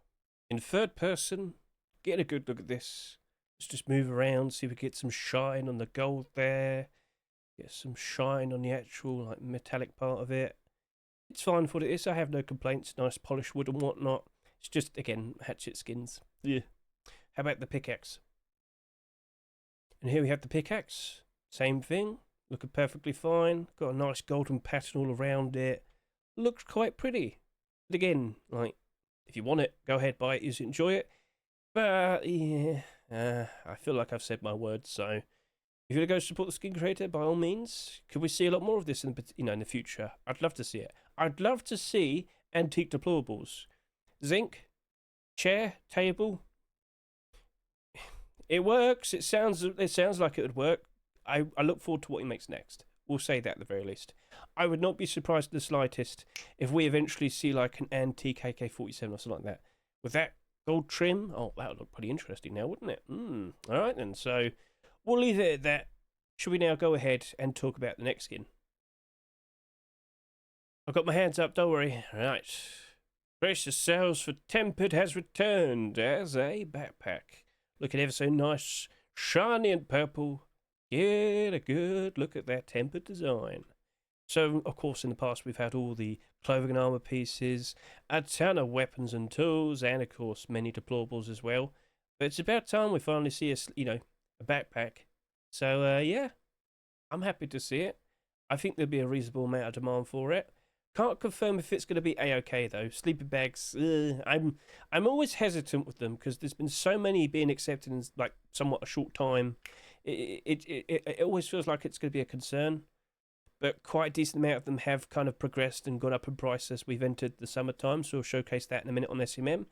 In third person, getting a good look at this. Let's just move around, see if we get some shine on the gold there. Get some shine on the actual like metallic part of it. It's fine for what it is. I have no complaints. Nice polished wood and whatnot. It's just, again, hatchet skins. Yeah. How about the pickaxe? And here we have the pickaxe. Same thing. Looking perfectly fine. Got a nice golden pattern all around it. Looks quite pretty. But again, like, if you want it, go ahead, buy it, use it, enjoy it. But, yeah, I feel like I've said my words, so if you're going to go support the skin creator, by all means, could we see a lot more of this in the future? I'd love to see it. I'd love to see antique deplorables. Zinc, chair, table. It works. It sounds like it would work. I look forward to what he makes next. We'll say that at the very least. I would not be surprised in the slightest if we eventually see like an antique AK47 or something like that. With that gold trim, oh, that would look pretty interesting now, wouldn't it? All right then, so we'll leave it at that. Should we now go ahead and talk about the next skin? I've got my hands up, don't worry. Right. Brace yourselves, for Tempered has returned as a backpack. Looking ever so nice, shiny and purple. Get a good look at that Tempered design. So, of course, in the past we've had all the clothing and armor pieces, a ton of weapons and tools, and of course many deplorables as well. But it's about time we finally see a backpack. So yeah, I'm happy to see it. I think there'll be a reasonable amount of demand for it. Can't confirm if it's going to be a-okay though. Sleeping bags, I'm always hesitant with them because there's been so many being accepted in like somewhat a short time. It always feels like it's going to be a concern, but quite a decent amount of them have kind of progressed and gone up in price as we've entered the summertime. So we'll showcase that in a minute on SMM.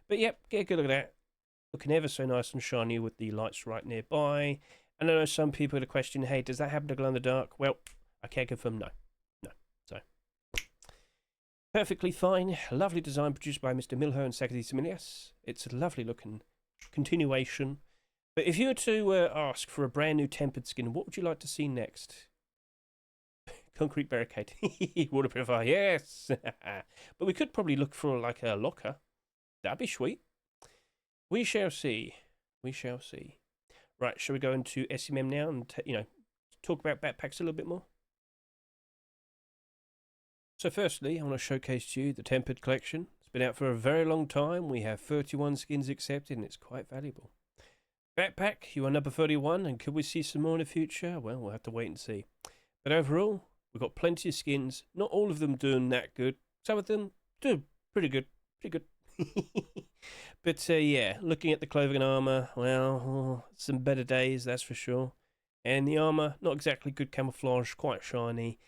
But yep, get a good look at that. Looking ever so nice and shiny with the lights right nearby. And I know some people had a question, hey, does that happen to glow in the dark? Well, I can't confirm no. So perfectly fine. Lovely design produced by Mr. Milho and Sakati Similias. It's a lovely looking continuation. But if you were to ask for a brand new tempered skin, what would you like to see next? Concrete barricade. Water purifier, yes. But we could probably look for like a locker. That'd be sweet. We shall see. We shall see. Right, shall we go into SMM now and talk about backpacks a little bit more? So firstly, I want to showcase to you the Tempered collection. It's been out for a very long time. We have 31 skins accepted and it's quite valuable. Backpack, you are number 31, and could we see some more in the future? Well, we'll have to wait and see. But overall, we've got plenty of skins. Not all of them doing that good. Some of them do pretty good. Pretty good. But yeah, looking at the clothing and armor, well, some better days, that's for sure. And the armor, not exactly good camouflage, quite shiny.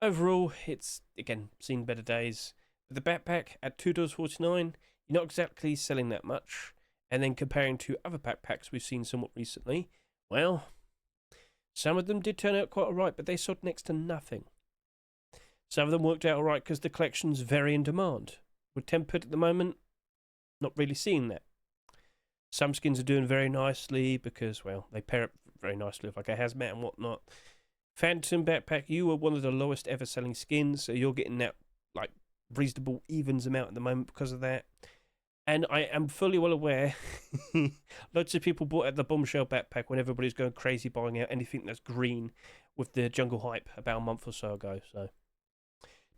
Overall, it's, again, seen better days. But the backpack at $2.49, you're not exactly selling that much. And then comparing to other backpacks we've seen somewhat recently, well, some of them did turn out quite alright, but they sold next to nothing. Some of them worked out alright because the collection's very in demand. With Tempered at the moment, not really seeing that. Some skins are doing very nicely because, well, they pair up very nicely with like a hazmat and whatnot. Phantom backpack, you were one of the lowest ever selling skins, so you're getting that like reasonable evens amount at the moment because of that. And I am fully well aware loads of people bought out the bombshell backpack when everybody's going crazy buying out anything that's green with the jungle hype about a month or so ago. So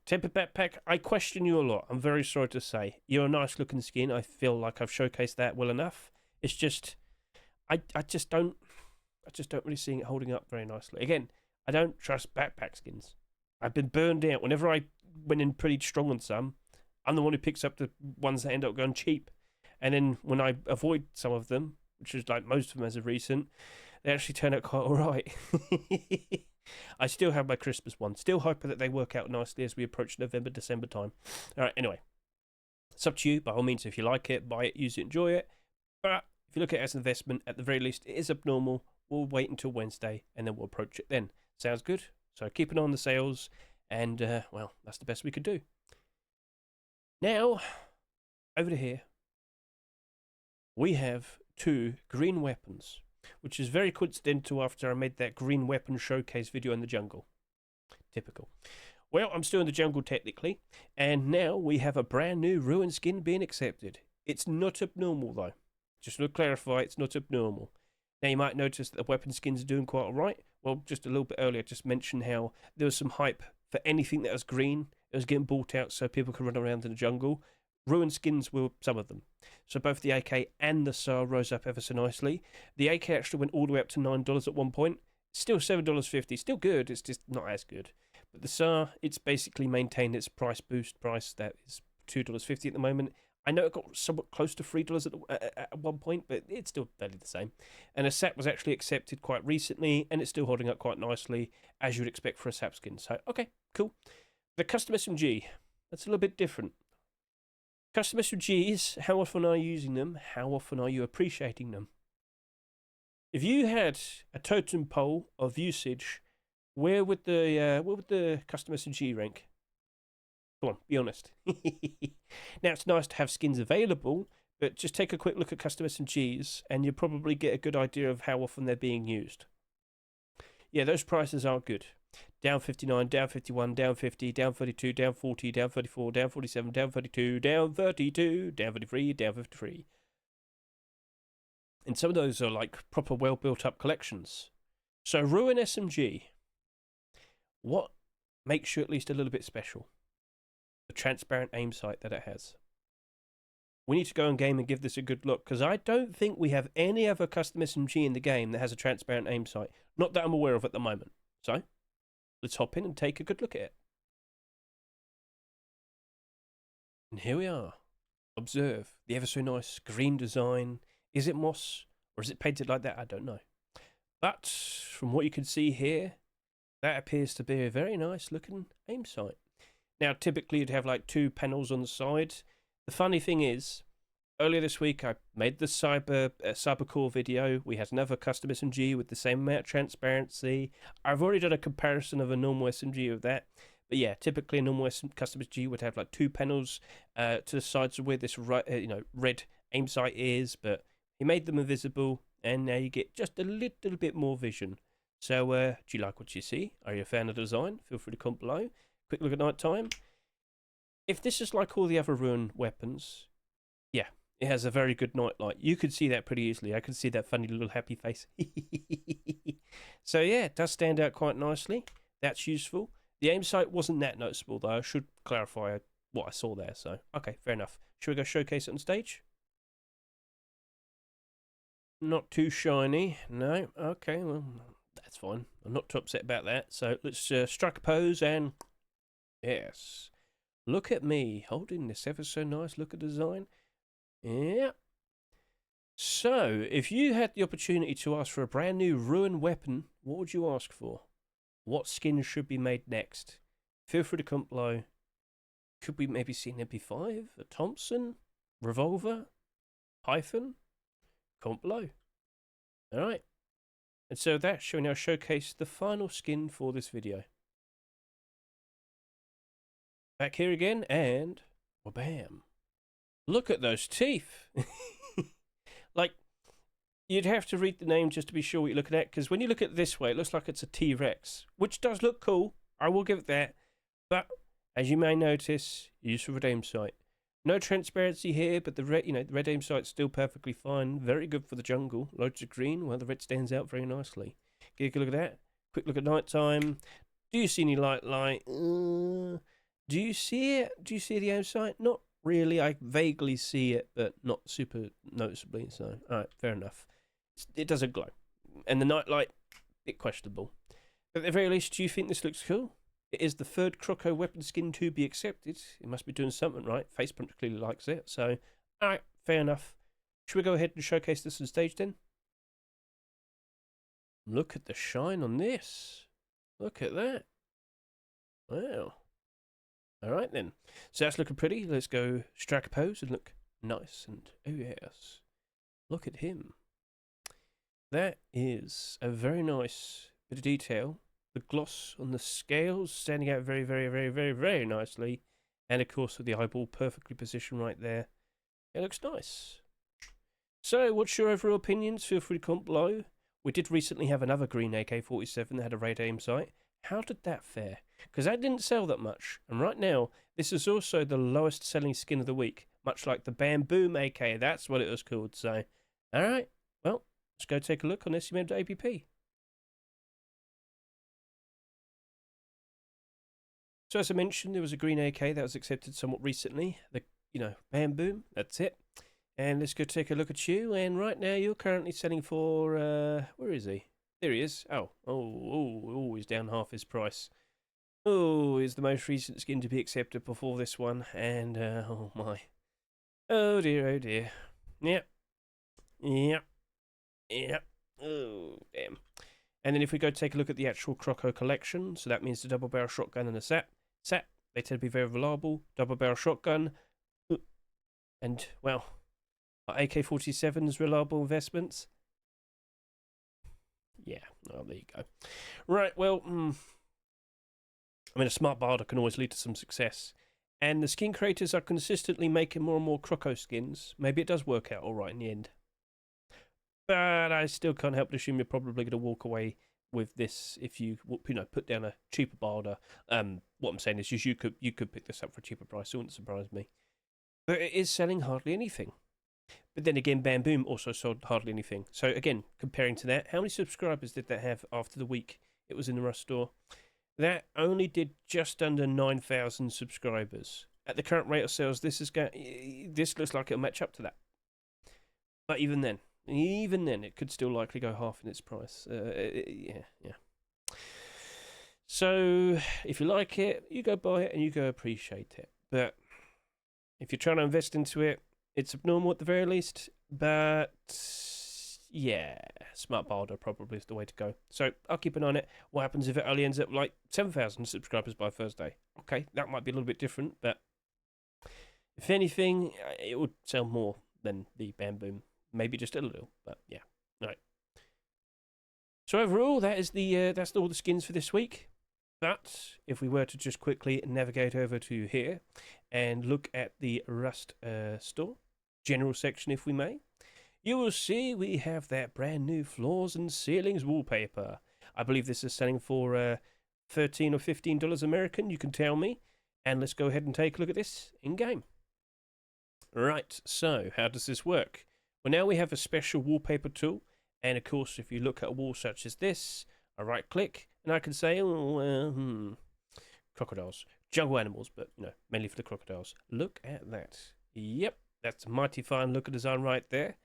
Tempered backpack, I question you a lot. I'm very sorry to say. You're a nice looking skin. I feel like I've showcased that well enough. It's just I just don't really see it holding up very nicely. Again, I don't trust backpack skins. I've been burned out. Whenever I went in pretty strong on some, I'm the one who picks up the ones that end up going cheap. And then when I avoid some of them, which is like most of them as of recent, they actually turn out quite alright. I still have my Christmas one. Still hoping that they work out nicely as we approach November, December time. Alright, anyway. It's up to you. By all means, if you like it, buy it, use it, enjoy it. But if you look at it as an investment, at the very least, it is abnormal. We'll wait until Wednesday and then we'll approach it then. Sounds good? So keep an eye on the sales. And, well, that's the best we could do. Now, over to here, we have 2 green weapons, which is very coincidental after I made that green weapon showcase video in the jungle. Typical. Well, I'm still in the jungle technically, and now we have a brand new ruin skin being accepted. It's not abnormal though. Just to clarify, it's not abnormal. Now you might notice that the weapon skins are doing quite alright. Well, just a little bit earlier, I just mentioned how there was some hype for anything that was green. It was getting bought out so people could run around in the jungle. Ruin skins were some of them. So both the AK and the SAR rose up ever so nicely. The AK actually went all the way up to $9 at one point. Still $7.50. Still good. It's just not as good. But the SAR, it's basically maintained its price boost price. That is $2.50 at the moment. I know it got somewhat close to $3 at one point, but it's still barely the same. And a SAP was actually accepted quite recently, and it's still holding up quite nicely, as you'd expect for a SAP skin. So, okay, cool. The custom SMG, that's a little bit different. Custom SMGs, how often are you using them? How often are you appreciating them? If you had a totem pole of usage, where would the custom SMG rank? Come on, be honest. Now, it's nice to have skins available, but just take a quick look at custom SMGs, and you'll probably get a good idea of how often they're being used. Yeah, those prices are good. Down 59, down 51, down 50, down 32, down 40, down 34, down 47, down 32, down 32, down 33, down 53. And some of those are like proper well built up collections. So Ruin SMG, what makes you at least a little bit special? the transparent aim sight that it has. We need to go on game and give this a good look, because I don't think we have any other custom SMG in the game that has a transparent aim sight. Not that I'm aware of at the moment. So, let's hop in and take a good look at it. And here we are. Observe the ever so nice green design. Is it moss or is it painted like that? I don't know. But from what you can see here, that appears to be a very nice looking aim sight. Now, typically you'd have like 2 panels on the side. The funny thing is, earlier this week I made the Cybercore video. We had another custom SMG with the same amount of transparency. I've already done a comparison of a normal SMG with that. But yeah, typically a normal custom SMG would have like 2 panels to the sides of where this red aim sight is. But he made them invisible, and now you get just a little bit more vision. So do you like what you see? Are you a fan of the design? Feel free to comment below. Quick look at night time. If this is like all the other Ruin weapons, yeah, it has a very good night light. You could see that pretty easily. I could see that funny little happy face. So yeah, it does stand out quite nicely. That's useful. The aim sight wasn't that noticeable though. I should clarify what I saw there. So, okay, fair enough. Should we go showcase it on stage? Not too shiny. No. Okay, well, that's fine. I'm not too upset about that. So let's strike a pose and... Yes. Look at me holding this ever so nice look at design. Yeah. So, if you had the opportunity to ask for a brand new Ruin weapon, what would you ask for? What skin should be made next? Feel free to comment below. Could we maybe see an MP5? A Thompson? Revolver? Python? Comment below. Alright. And so that shall now showcase the final skin for this video. Back here again, and bam! Look at those teeth. Like, you'd have to read the name just to be sure what you're looking at, because when you look at it this way, it looks like it's a T-Rex, which does look cool. I will give it that. But as you may notice, use of red aim sight. No transparency here, but the red, the red aim sight's still perfectly fine. Very good for the jungle. Loads of green, while the red stands out very nicely. Get a good look at that. Quick look at night time. Do you see any light? Do you see it? Do you see the aim sight? Not really. I vaguely see it, but not super noticeably. So, alright, fair enough. It doesn't glow. And the night light, bit questionable. But at the very least, do you think this looks cool? It is the 3rd Croco weapon skin to be accepted. It must be doing something right. Facepunch clearly likes it. So, alright, fair enough. Should we go ahead and showcase this on stage then? Look at the shine on this. Look at that. Wow. Alright then. So that's looking pretty. Let's go strike a pose and look nice. And oh yes. Look at him. That is a very nice bit of detail. The gloss on the scales standing out very, very, very, very, very nicely. And of course with the eyeball perfectly positioned right there. It looks nice. So what's your overall opinions? Feel free to comment below. We did recently have another green AK47 that had a red aim sight. How did that fare? Because that didn't sell that much. And right now, this is also the lowest selling skin of the week. Much like the Bamboo AK. That's what it was called. So, alright. Well, let's go take a look on SMD.app. So as I mentioned, there was a green AK that was accepted somewhat recently. The, Bamboo. That's it. And let's go take a look at you. And right now, you're currently selling for, where is he? There he is. Oh, he's down half his price. Oh, is the most recent skin to be accepted before this one. And, oh my. Oh dear, oh dear. Yep. Oh, damn. And then if we go take a look at the actual Croco collection, so that means the double barrel shotgun and the SAT, they tend to be very reliable. Double barrel shotgun. And, well, are AK-47s reliable investments? Yeah, oh, there you go. Right, well, a smart barter can always lead to some success. And the skin creators are consistently making more and more Croco skins. Maybe it does work out alright in the end. But I still can't help but assume you're probably going to walk away with this if you put down a cheaper barter. What I'm saying is you could pick this up for a cheaper price. It wouldn't surprise me. But it is selling hardly anything. But then again, Bamboo also sold hardly anything. So again, comparing to that, how many subscribers did that have after the week it was in the Rust store? That only did just under 9,000 subscribers. at the current rate of sales, this looks like it'll match up to that. But even then, it could still likely go half in its price. Yeah. So if you like it, you go buy it and you go appreciate it. But if you're trying to invest into it, it's abnormal at the very least. But yeah, smart builder probably is the way to go. So I'll keep an eye on it. What happens if it only ends up like 7,000 subscribers by Thursday? Okay, that might be a little bit different, but if anything, it would sell more than the Bam Boom. Maybe just a little, but yeah. All right. So overall, that's all the skins for this week. But if we were to just quickly navigate over to here and look at the Rust store, general section if we may, you will see we have that brand new floors and ceilings wallpaper. I believe this is selling for $13 or $15 American, you can tell me. And let's go ahead and take a look at this in-game. Right, so how does this work? Well, now we have a special wallpaper tool. And of course, if you look at a wall such as this, I right click and I can say, crocodiles, jungle animals, but mainly for the crocodiles. Look at that. Yep, that's a mighty fine look of design right there.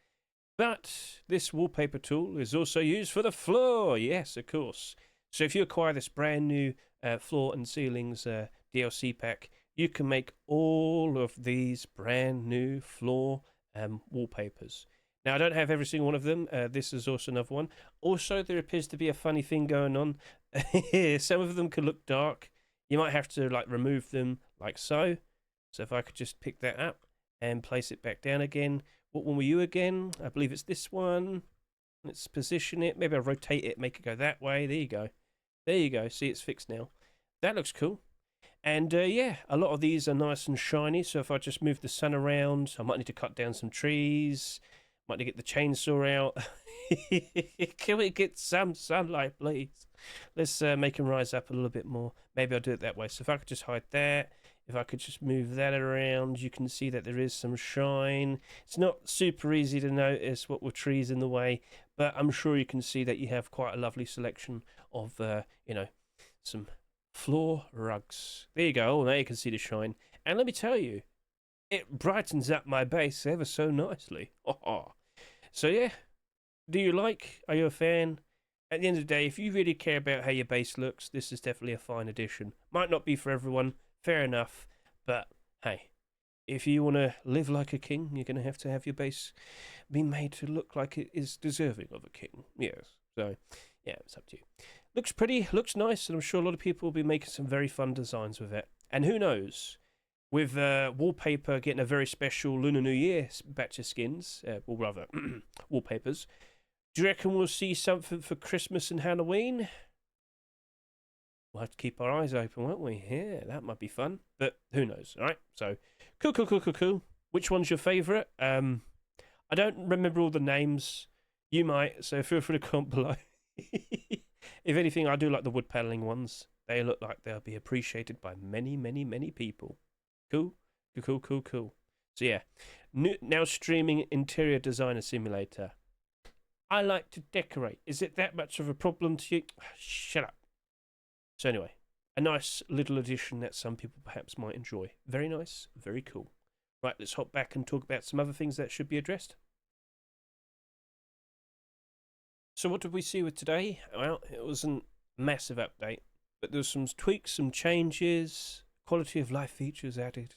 But this wallpaper tool is also used for the floor. Yes, of course. So if you acquire this brand new floor and ceilings DLC pack, you can make all of these brand new floor wallpapers. Now, I don't have every single one of them. This is also another one. Also, there appears to be a funny thing going on. Some of them can look dark. You might have to remove them like so. So if I could just pick that up and place it back down again. What one were you again? I believe it's this one. Let's position it. Maybe I'll rotate it, make it go that way. There you go. There you go. See, it's fixed now. That looks cool. And yeah, a lot of these are nice and shiny. So if I just move the sun around, I might need to cut down some trees. Might need to get the chainsaw out. Can we get some sunlight, please? Let's make them rise up a little bit more. Maybe I'll do it that way. So if I could just hide that. If I could just move that around, you can see that there is some shine. It's not super easy to notice what were trees in the way, but I'm sure you can see that you have quite a lovely selection of, some floor rugs. There you go. Oh, now you can see the shine. And let me tell you, it brightens up my base ever so nicely. So yeah, do you like? Are you a fan? At the end of the day, if you really care about how your base looks, this is definitely a fine addition. Might not be for everyone. Fair enough, but hey, if you want to live like a king, you're going to have your base be made to look like it is deserving of a king. Yes, so yeah, it's up to you. Looks pretty, looks nice, and I'm sure a lot of people will be making some very fun designs with it. And who knows, with wallpaper getting a very special Lunar New Year batch of skins, or rather, wallpapers, do you reckon we'll see something for Christmas and Halloween? We'll have to keep our eyes open, won't we? Yeah, that might be fun. But who knows, all right? So, cool. Which one's your favourite? I don't remember all the names. You might, so feel free to comment below. If anything, I do like the wood paneling ones. They look like they'll be appreciated by many, many, many people. Cool. So yeah, now streaming Interior Designer Simulator. I like to decorate. Is it that much of a problem to you? Shut up. So anyway, a nice little addition that some people perhaps might enjoy. Very nice, very cool. Right, let's hop back and talk about some other things that should be addressed. So what did we see with today? Well, it wasn't a massive update, but there was some tweaks, some changes, quality of life features added.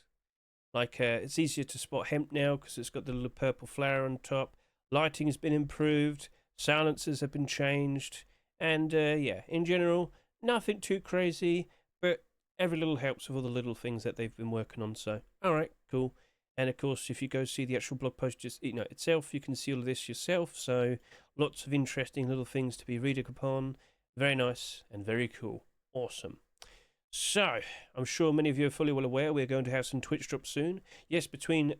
Like it's easier to spot hemp now because it's got the little purple flower on top. Lighting has been improved, silencers have been changed, and yeah, in general, nothing too crazy, but every little helps with all the little things that they've been working on. So, all right, cool. And of course, if you go see the actual blog post itself, you can see all of this yourself. So, lots of interesting little things to be reading upon. Very nice and very cool. Awesome. So, I'm sure many of you are fully well aware we're going to have some Twitch drops soon. Yes, between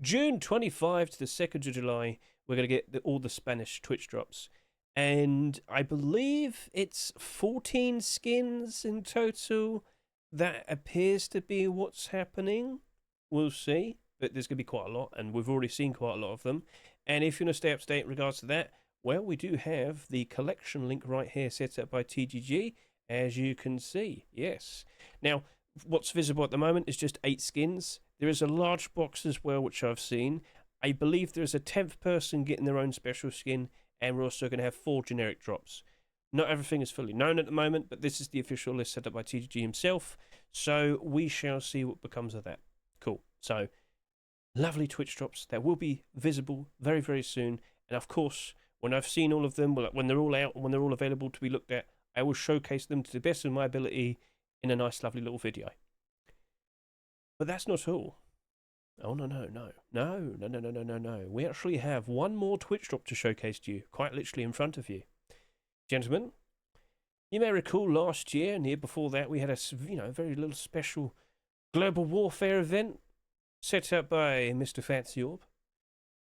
June 25 to the 2nd of July, we're going to get all the Spanish Twitch drops. And I believe it's 14 skins in total. That appears to be what's happening. We'll see. But there's going to be quite a lot, and we've already seen quite a lot of them. And if you want to stay up to date in regards to that, well, we do have the collection link right here set up by TGG, as you can see. Yes. Now, what's visible at the moment is just 8 skins. There is a large box as well, which I've seen. I believe there's a 10th person getting their own special skin, and we're also going to have 4 generic drops. Not everything is fully known at the moment, but this is the official list set up by TGG himself, so we shall see what becomes of that. Cool. So, lovely Twitch drops that will be visible very, very soon, and of course, when I've seen all of them, when they're all out and when they're all available to be looked at, I will showcase them to the best of my ability in a nice, lovely little video. But that's not all. Oh, no. We actually have one more Twitch drop to showcase to you, quite literally in front of you. Gentlemen, you may recall last year and the year before that, we had a very little special global warfare event set up by Mr. FancyOrb.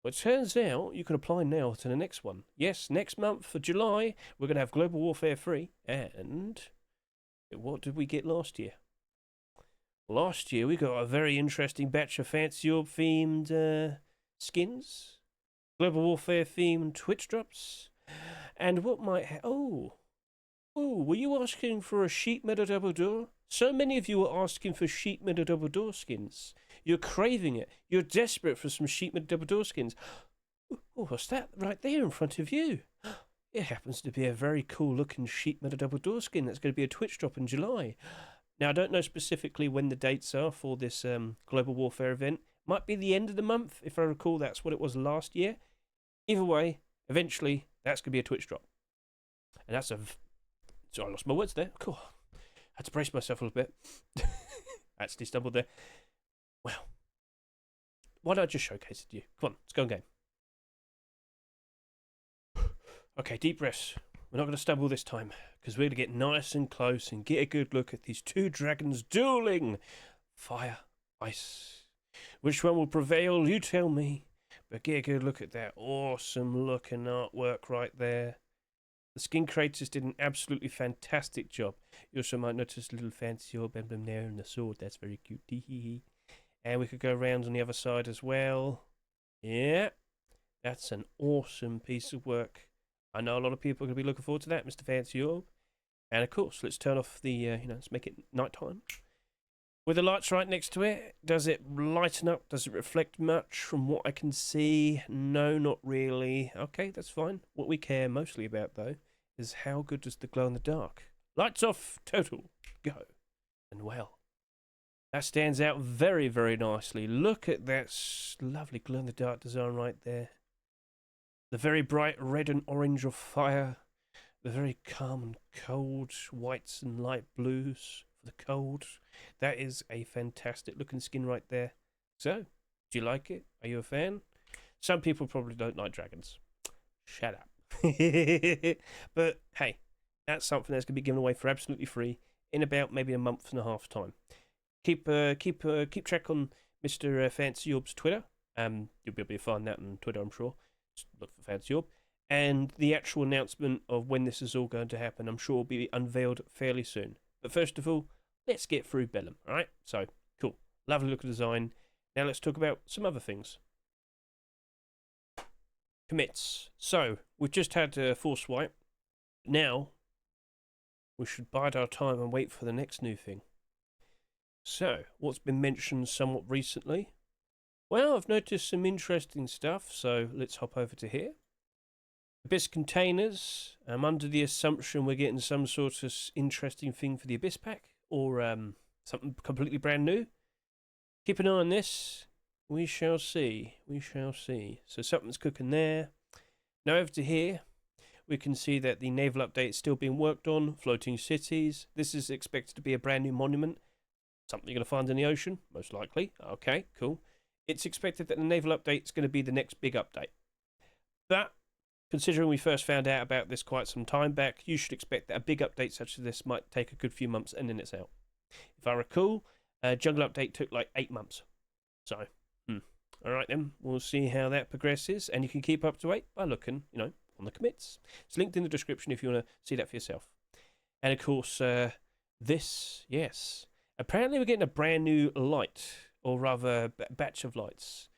Well, it turns out you can apply now to the next one. Yes, next month for July, we're going to have Global Warfare 3. And what did we get last year? Last year, we got a very interesting batch of FancyOrb themed skins, Global Warfare themed Twitch drops, and what might were you asking for a sheep meta double door? So many of you are asking for sheep meta double door skins. You're craving it. You're desperate for some sheep meta double door skins. Oh, what's that right there in front of you? It happens to be a very cool looking sheep meta double door skin that's going to be a Twitch drop in July. Now, I don't know specifically when the dates are for this Global Warfare event. Might be the end of the month. If I recall, that's what it was last year. Either way, eventually, that's going to be a Twitch drop. And that's so I lost my words there. Cool. I had to brace myself a little bit. Actually stumbled there. Well, why don't I just showcase it to you? Come on, let's go and game. Okay, deep breaths. We're not going to stumble this time, because we're going to get nice and close and get a good look at these 2 dragons dueling. Fire, ice. Which one will prevail? You tell me. But get a good look at that awesome looking artwork right there. The skin creators did an absolutely fantastic job. You also might notice a little FancyOrb emblem there and the sword. That's very cute. And we could go around on the other side as well. Yeah, that's an awesome piece of work. I know a lot of people are going to be looking forward to that, Mr. FancyOrb. And of course, let's turn off the, let's make it nighttime. With the lights right next to it, does it lighten up? Does it reflect much from what I can see? No, not really. Okay, that's fine. What we care mostly about, though, is how good does the glow in the dark? Lights off, total, go. And well, that stands out very, very nicely. Look at that lovely glow in the dark design right there. The very bright red and orange of fire. The very calm and cold whites and light blues for the cold. That is a fantastic looking skin right there. So, do you like it? Are you a fan? Some people probably don't like dragons. Shut up. But hey, that's something that's going to be given away for absolutely free in about maybe a month and a half time. Keep track on Mr. FancyOrb's Twitter. You'll be able to find that on Twitter, I'm sure. Just look for FancyOrb. And the actual announcement of when this is all going to happen, I'm sure will be unveiled fairly soon. But first of all, let's get through Bellum, alright? So, cool. Lovely look of design. Now let's talk about some other things. Commits. So, we've just had a force wipe. Now, we should bide our time and wait for the next new thing. So, what's been mentioned somewhat recently? Well, I've noticed some interesting stuff, so let's hop over to here. Abyss containers. I'm under the assumption we're getting some sort of interesting thing for the Abyss pack, or something completely brand new. Keep an eye on this. We shall see. We shall see. So something's cooking there. Now over to here. We can see that the naval update is still being worked on. Floating cities. This is expected to be a brand new monument. Something you're going to find in the ocean, most likely. Okay, cool. It's expected that the naval update is going to be the next big update. But, considering we first found out about this quite some time back, you should expect that a big update such as this might take a good few months and then it's out. If I recall, Jungle update took like 8 months. So, alright then, we'll see how that progresses. And you can keep up to date by looking, on the commits. It's linked in the description if you want to see that for yourself. And of course, this, yes. Apparently we're getting a brand new light, or rather batch of lights.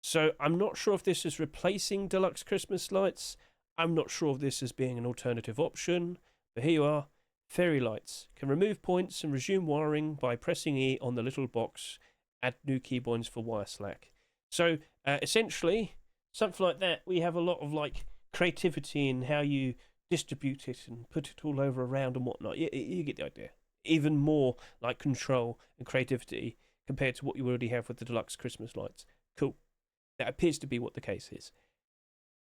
So I'm not sure if this is replacing deluxe Christmas lights. I'm not sure if this is being an alternative option. But here you are, Fairy lights can remove points and resume wiring by pressing E on the little box. Add new keypoints for wire slack. So essentially, something like that. We have a lot of like creativity in how you distribute it and put it all over around and whatnot. You get the idea. Even more like control and creativity compared to what you already have with the deluxe Christmas lights. Cool. That appears to be what the case is.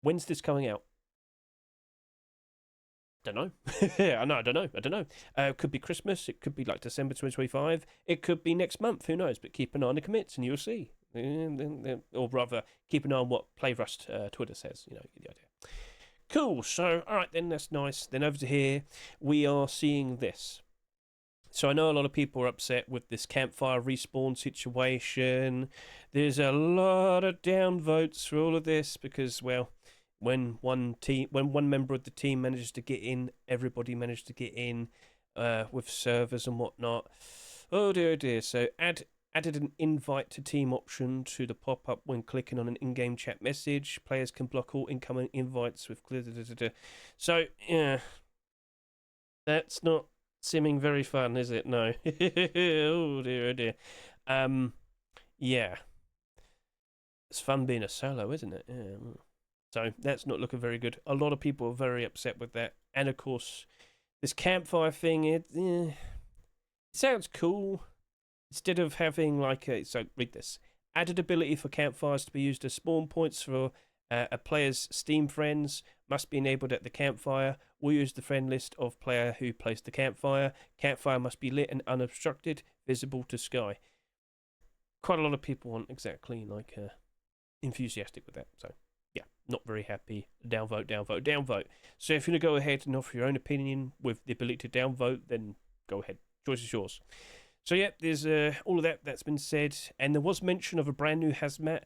When's this coming out? Don't know. I don't know. Could be Christmas. It could be like December 2025. It could be next month. Who knows? But keep an eye on the commits and you'll see. Or rather, keep an eye on what PlayRust Twitter says. You know, get the idea. Cool. So, all right, then that's nice. Then over to here, we are seeing this. So I know a lot of people are upset with this campfire respawn situation. There's a lot of downvotes for all of this because, well, when one member of the team manages to get in, everybody managed to get in with servers and whatnot. Oh dear, dear. So added an invite to team option to the pop-up when clicking on an in-game chat message. Players can block all incoming invites with clear. So yeah, that's not seeming very fun, is it? No. Oh dear, oh dear. Yeah, it's fun being a solo, isn't it? Yeah. So that's not looking very good. A lot of people are very upset with that. And of course, this campfire thing, it sounds cool. Instead of having like a... So read this. Added ability for campfires to be used as spawn points for a player's Steam friends must be enabled at the campfire. We'll use the friend list of player who placed the campfire. Campfire must be lit and unobstructed, visible to sky. Quite a lot of people aren't exactly like enthusiastic with that. So yeah, not very happy. Downvote, downvote, downvote. So if you're going to go ahead and offer your own opinion with the ability to downvote, then go ahead. Choice is yours. So yeah, there's all of that's been said. And there was mention of a brand new hazmat.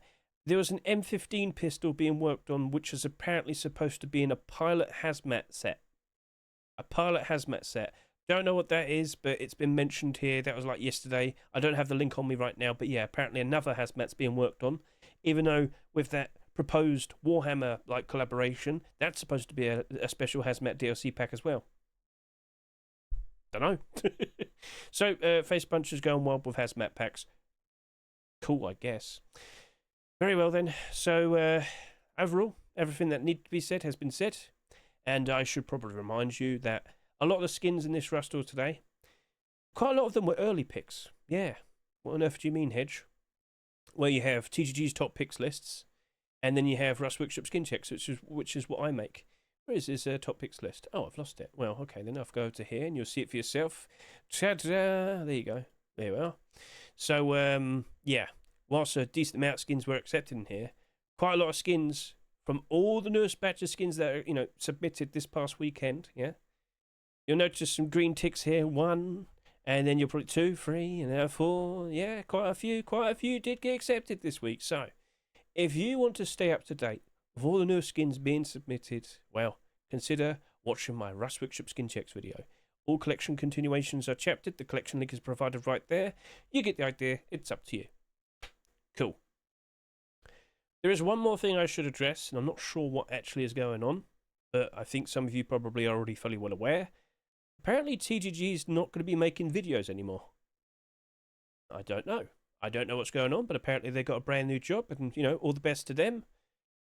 There was an M15 pistol being worked on, which is apparently supposed to be in a pilot hazmat set. A pilot hazmat set. Don't know what that is, but it's been mentioned here. That was like yesterday. I don't have the link on me right now, but yeah, apparently another hazmat's being worked on. Even though with that proposed Warhammer like collaboration, that's supposed to be a special hazmat DLC pack as well. Don't know. So face punchers going wild with hazmat packs. Cool, I guess. Very well then. So overall, everything that needed to be said has been said, and I should probably remind you that a lot of the skins in this Rust Tour today, quite a lot of them were early picks. Yeah. What on earth do you mean, Hedge? Where you have TGG's top picks lists, and then you have Rust Workshop skin checks, which is what I make. Where is this top picks list? Oh, I've lost it. Well, okay, then I'll go over to here, and you'll see it for yourself. Ta-da! There you go. There we are. So, yeah, whilst a decent amount of skins were accepted in here, quite a lot of skins from all the newest batch of skins that are, submitted this past weekend, yeah? You'll notice some green ticks here, 1, and then you'll probably 2, 3, and now 4. Yeah, quite a few did get accepted this week. So, if you want to stay up to date with all the new skins being submitted, well, consider watching my Rust Workshop skin checks video. All collection continuations are chaptered. The collection link is provided right there. You get the idea. It's up to you. Cool. There is one more thing I should address, and I'm not sure what actually is going on, but I think some of you probably are already fully well aware. Apparently TGG is not going to be making videos anymore. I don't know. I don't know what's going on, but apparently they got a brand new job, and, all the best to them.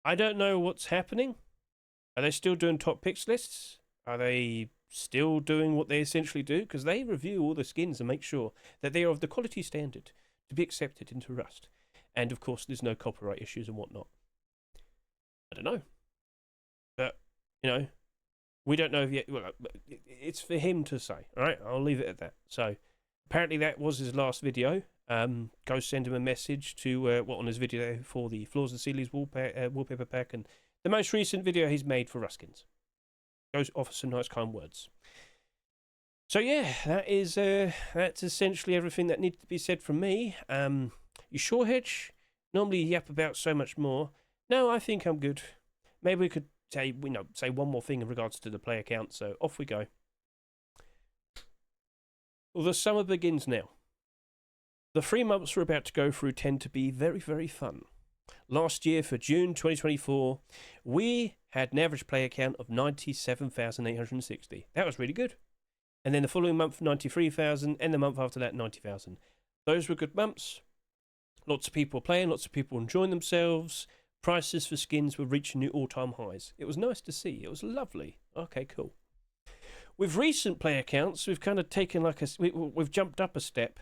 I don't know what's happening. Are they still doing top picks lists? Are they still doing what they essentially do? Because they review all the skins and make sure that they are of the quality standard to be accepted into Rust. And, of course, there's no copyright issues and whatnot. I don't know. But, we don't know if yet. Well, it's for him to say, all right? I'll leave it at that. So, apparently that was his last video. Go send him a message to on his video for the Floors and Ceilings wallpaper pack, and the most recent video he's made for Ruskins. Goes offer some nice kind words. So yeah, that's essentially everything that needed to be said from me. You sure, Hedge? Normally you yap about so much more. No, I think I'm good. Maybe we could say one more thing in regards to the player count. So off we go. Well, the summer begins now. The 3 months we're about to go through tend to be very, very fun. Last year, for June 2024, we had an average player count of 97,860. That was really good. And then the following month, 93,000, and the month after that, 90,000. Those were good months. Lots of people playing, lots of people enjoying themselves. Prices for skins were reaching new all-time highs. It was nice to see. It was lovely. Okay, cool. With recent player counts, we've kind of taken like we've jumped up a step.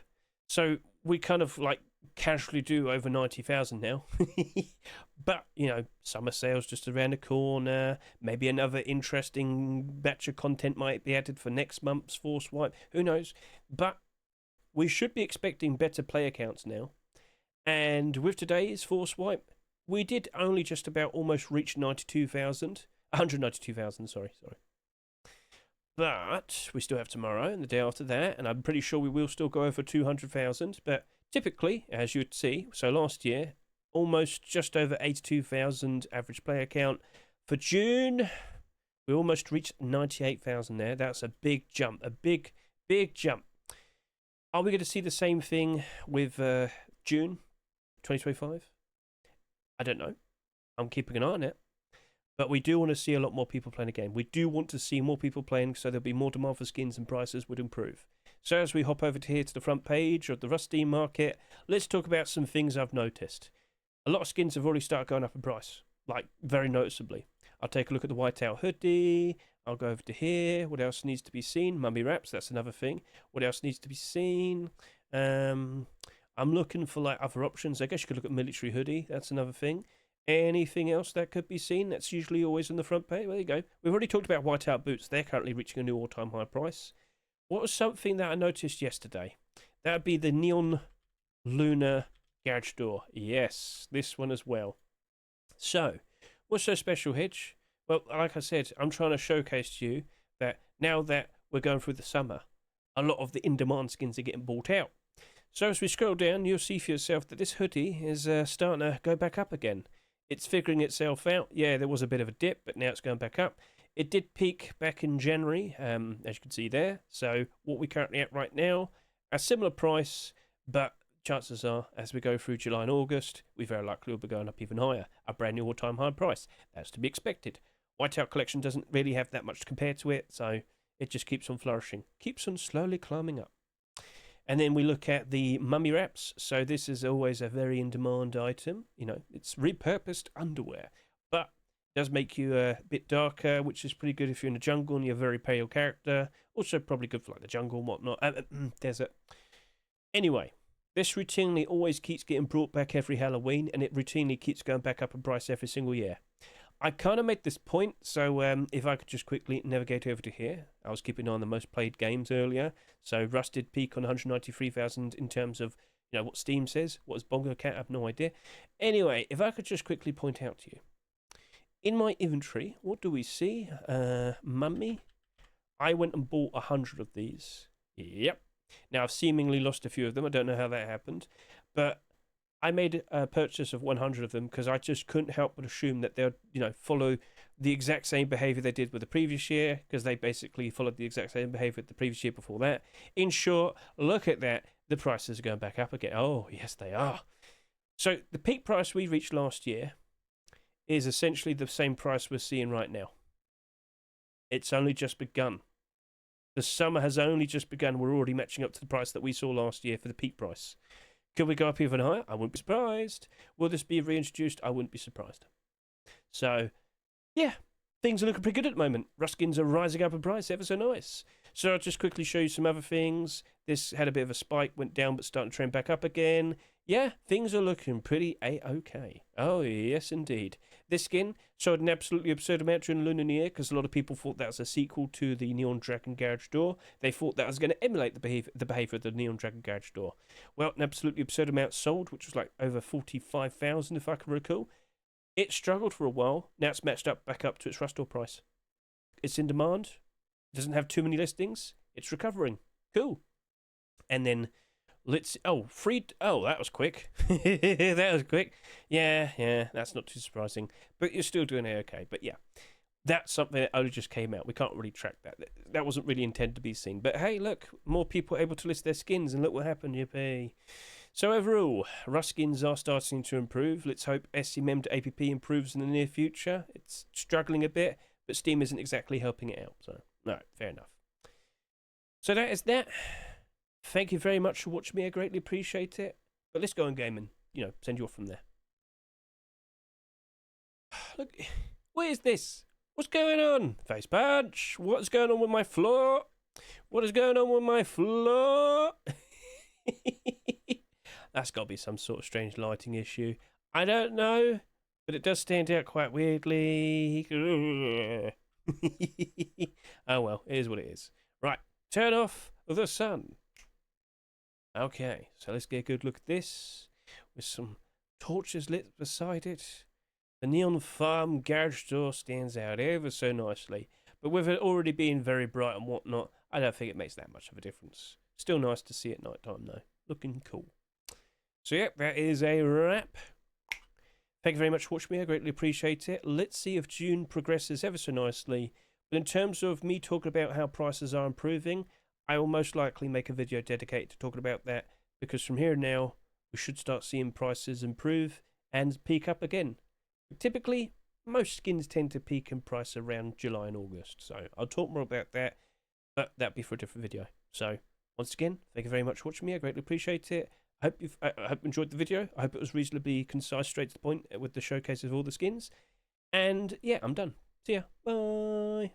So we kind of like casually do over 90,000 now. But, you know, summer sales just around the corner. Maybe another interesting batch of content might be added for next month's Force Wipe. Who knows? But we should be expecting better player counts now. And with today's Force Wipe, we did only just about almost reach 192,000, sorry. But we still have tomorrow and the day after that, and I'm pretty sure we will still go over 200,000. But typically, as you'd see, so last year, almost just over 82,000 average player count. For June, we almost reached 98,000 there. That's a big jump, a big jump. Are we going to see the same thing with June 2025? I don't know. I'm keeping an eye on it. But we do want to see a lot more people playing the game. We do want to see more people playing, so there'll be more demand for skins and prices would improve. So as we hop over to here to the front page of the Rusty Market, let's talk about some things I've noticed. A lot of skins have already started going up in price, like very noticeably. I'll take a look at the whiteout hoodie. I'll go over to here. What else needs to be seen? Mummy wraps, that's another thing. What else needs to be seen? I'm looking for like other options. I guess you could look at military hoodie. That's another thing. Anything else that could be seen? That's usually always on the front page. Well, there you go. We've already talked about whiteout boots. They're currently reaching a new all-time high price. What was something that I noticed yesterday? That would be the Neon Lunar Garage Door. Yes, this one as well. So, what's so special, Hedge? Well, like I said, I'm trying to showcase to you that now that we're going through the summer, a lot of the in-demand skins are getting bought out. So as we scroll down, you'll see for yourself that this hoodie is starting to go back up again. It's figuring itself out. Yeah, there was a bit of a dip, but now it's going back up. It did peak back in January, as you can see there. So what we're currently at right now, a similar price, but chances are, as we go through July and August, we very likely will be going up even higher. A brand new all-time high price. That's to be expected. Whiteout collection doesn't really have that much to compare to it, so it just keeps on flourishing. Keeps on slowly climbing up. And then we look at the mummy wraps. So this is always a very in-demand item. You know, it's repurposed underwear. But it does make you a bit darker, which is pretty good if you're in the jungle and you're a very pale character. Also probably good for like the jungle and whatnot. Desert. Anyway, this routinely always keeps getting brought back every Halloween. And it routinely keeps going back up in price every single year. I kind of made this point, so if I could just quickly navigate over to here. I was keeping on the most played games earlier. So Rust did peak on 193,000 in terms of, you know, what Steam says. What is Bongo Cat? I have no idea. Anyway, if I could just quickly point out to you. In my inventory, what do we see? Mummy. I went and bought 100 of these. Yep. Now, I've seemingly lost a few of them. I don't know how that happened. But I made a purchase of 100 of them because I just couldn't help but assume that they'll, you know, follow the exact same behavior they did with the previous year, because they basically followed the exact same behavior the previous year before that. In short, look at that. The prices are going back up again. Oh, yes, they are. So the peak price we reached last year is essentially the same price we're seeing right now. It's only just begun. The summer has only just begun. We're already matching up to the price that we saw last year for the peak price. Could we go up even higher? I wouldn't be surprised. Will this be reintroduced? I wouldn't be surprised. So, yeah, things are looking pretty good at the moment. Ruskins are rising up in price, ever so nice. So I'll just quickly show you some other things. This had a bit of a spike, went down, but starting to trend back up again. Yeah, things are looking pretty A-okay. Oh, yes, indeed. This skin sold an absolutely absurd amount during Lunar New Year because a lot of people thought that was a sequel to the Neon Dragon Garage Door. They thought that was going to emulate the behavior of the Neon Dragon Garage Door. Well, an absolutely absurd amount sold, which was like over 45,000 if I can recall. It struggled for a while. Now it's matched up back up to its Rust Door price. It's in demand. It doesn't have too many listings. It's recovering. Cool. And then let's... Oh, free... Oh, that was quick. That was quick. Yeah, that's not too surprising. But you're still doing okay. But yeah, that's something that only just came out. We can't really track that. That wasn't really intended to be seen. But hey, look, more people able to list their skins, and look what happened. Yippee. So overall, Rust skins are starting to improve. Let's hope SCMM to APP improves in the near future. It's struggling a bit, but Steam isn't exactly helping it out. So, no, fair enough. So that is that. Thank you very much for watching me. I greatly appreciate it. But let's go on game and, you know, send you off from there. Look, what is this? What's going on? Face punch. What's going on with my floor? What is going on with my floor? That's got to be some sort of strange lighting issue. I don't know, but it does stand out quite weirdly. Oh well, it is what it is. Right, turn off the sun. Okay, so let's get a good look at this with some torches lit beside it. The neon farm garage door stands out ever so nicely, but with it already being very bright and whatnot, I don't think it makes that much of a difference. Still nice to see at night time though. Looking cool. So yeah, that is a wrap. Thank you very much for watching me. I greatly appreciate it. Let's see if June progresses ever so nicely. But in terms of me talking about how prices are improving, I will most likely make a video dedicated to talking about that, because from here now, we should start seeing prices improve and peak up again. Typically, most skins tend to peak in price around July and August. So I'll talk more about that, but that'll be for a different video. So once again, thank you very much for watching me. I greatly appreciate it. I hope you enjoyed the video. I hope it was reasonably concise, straight to the point with the showcase of all the skins. And yeah, I'm done. See ya. Bye.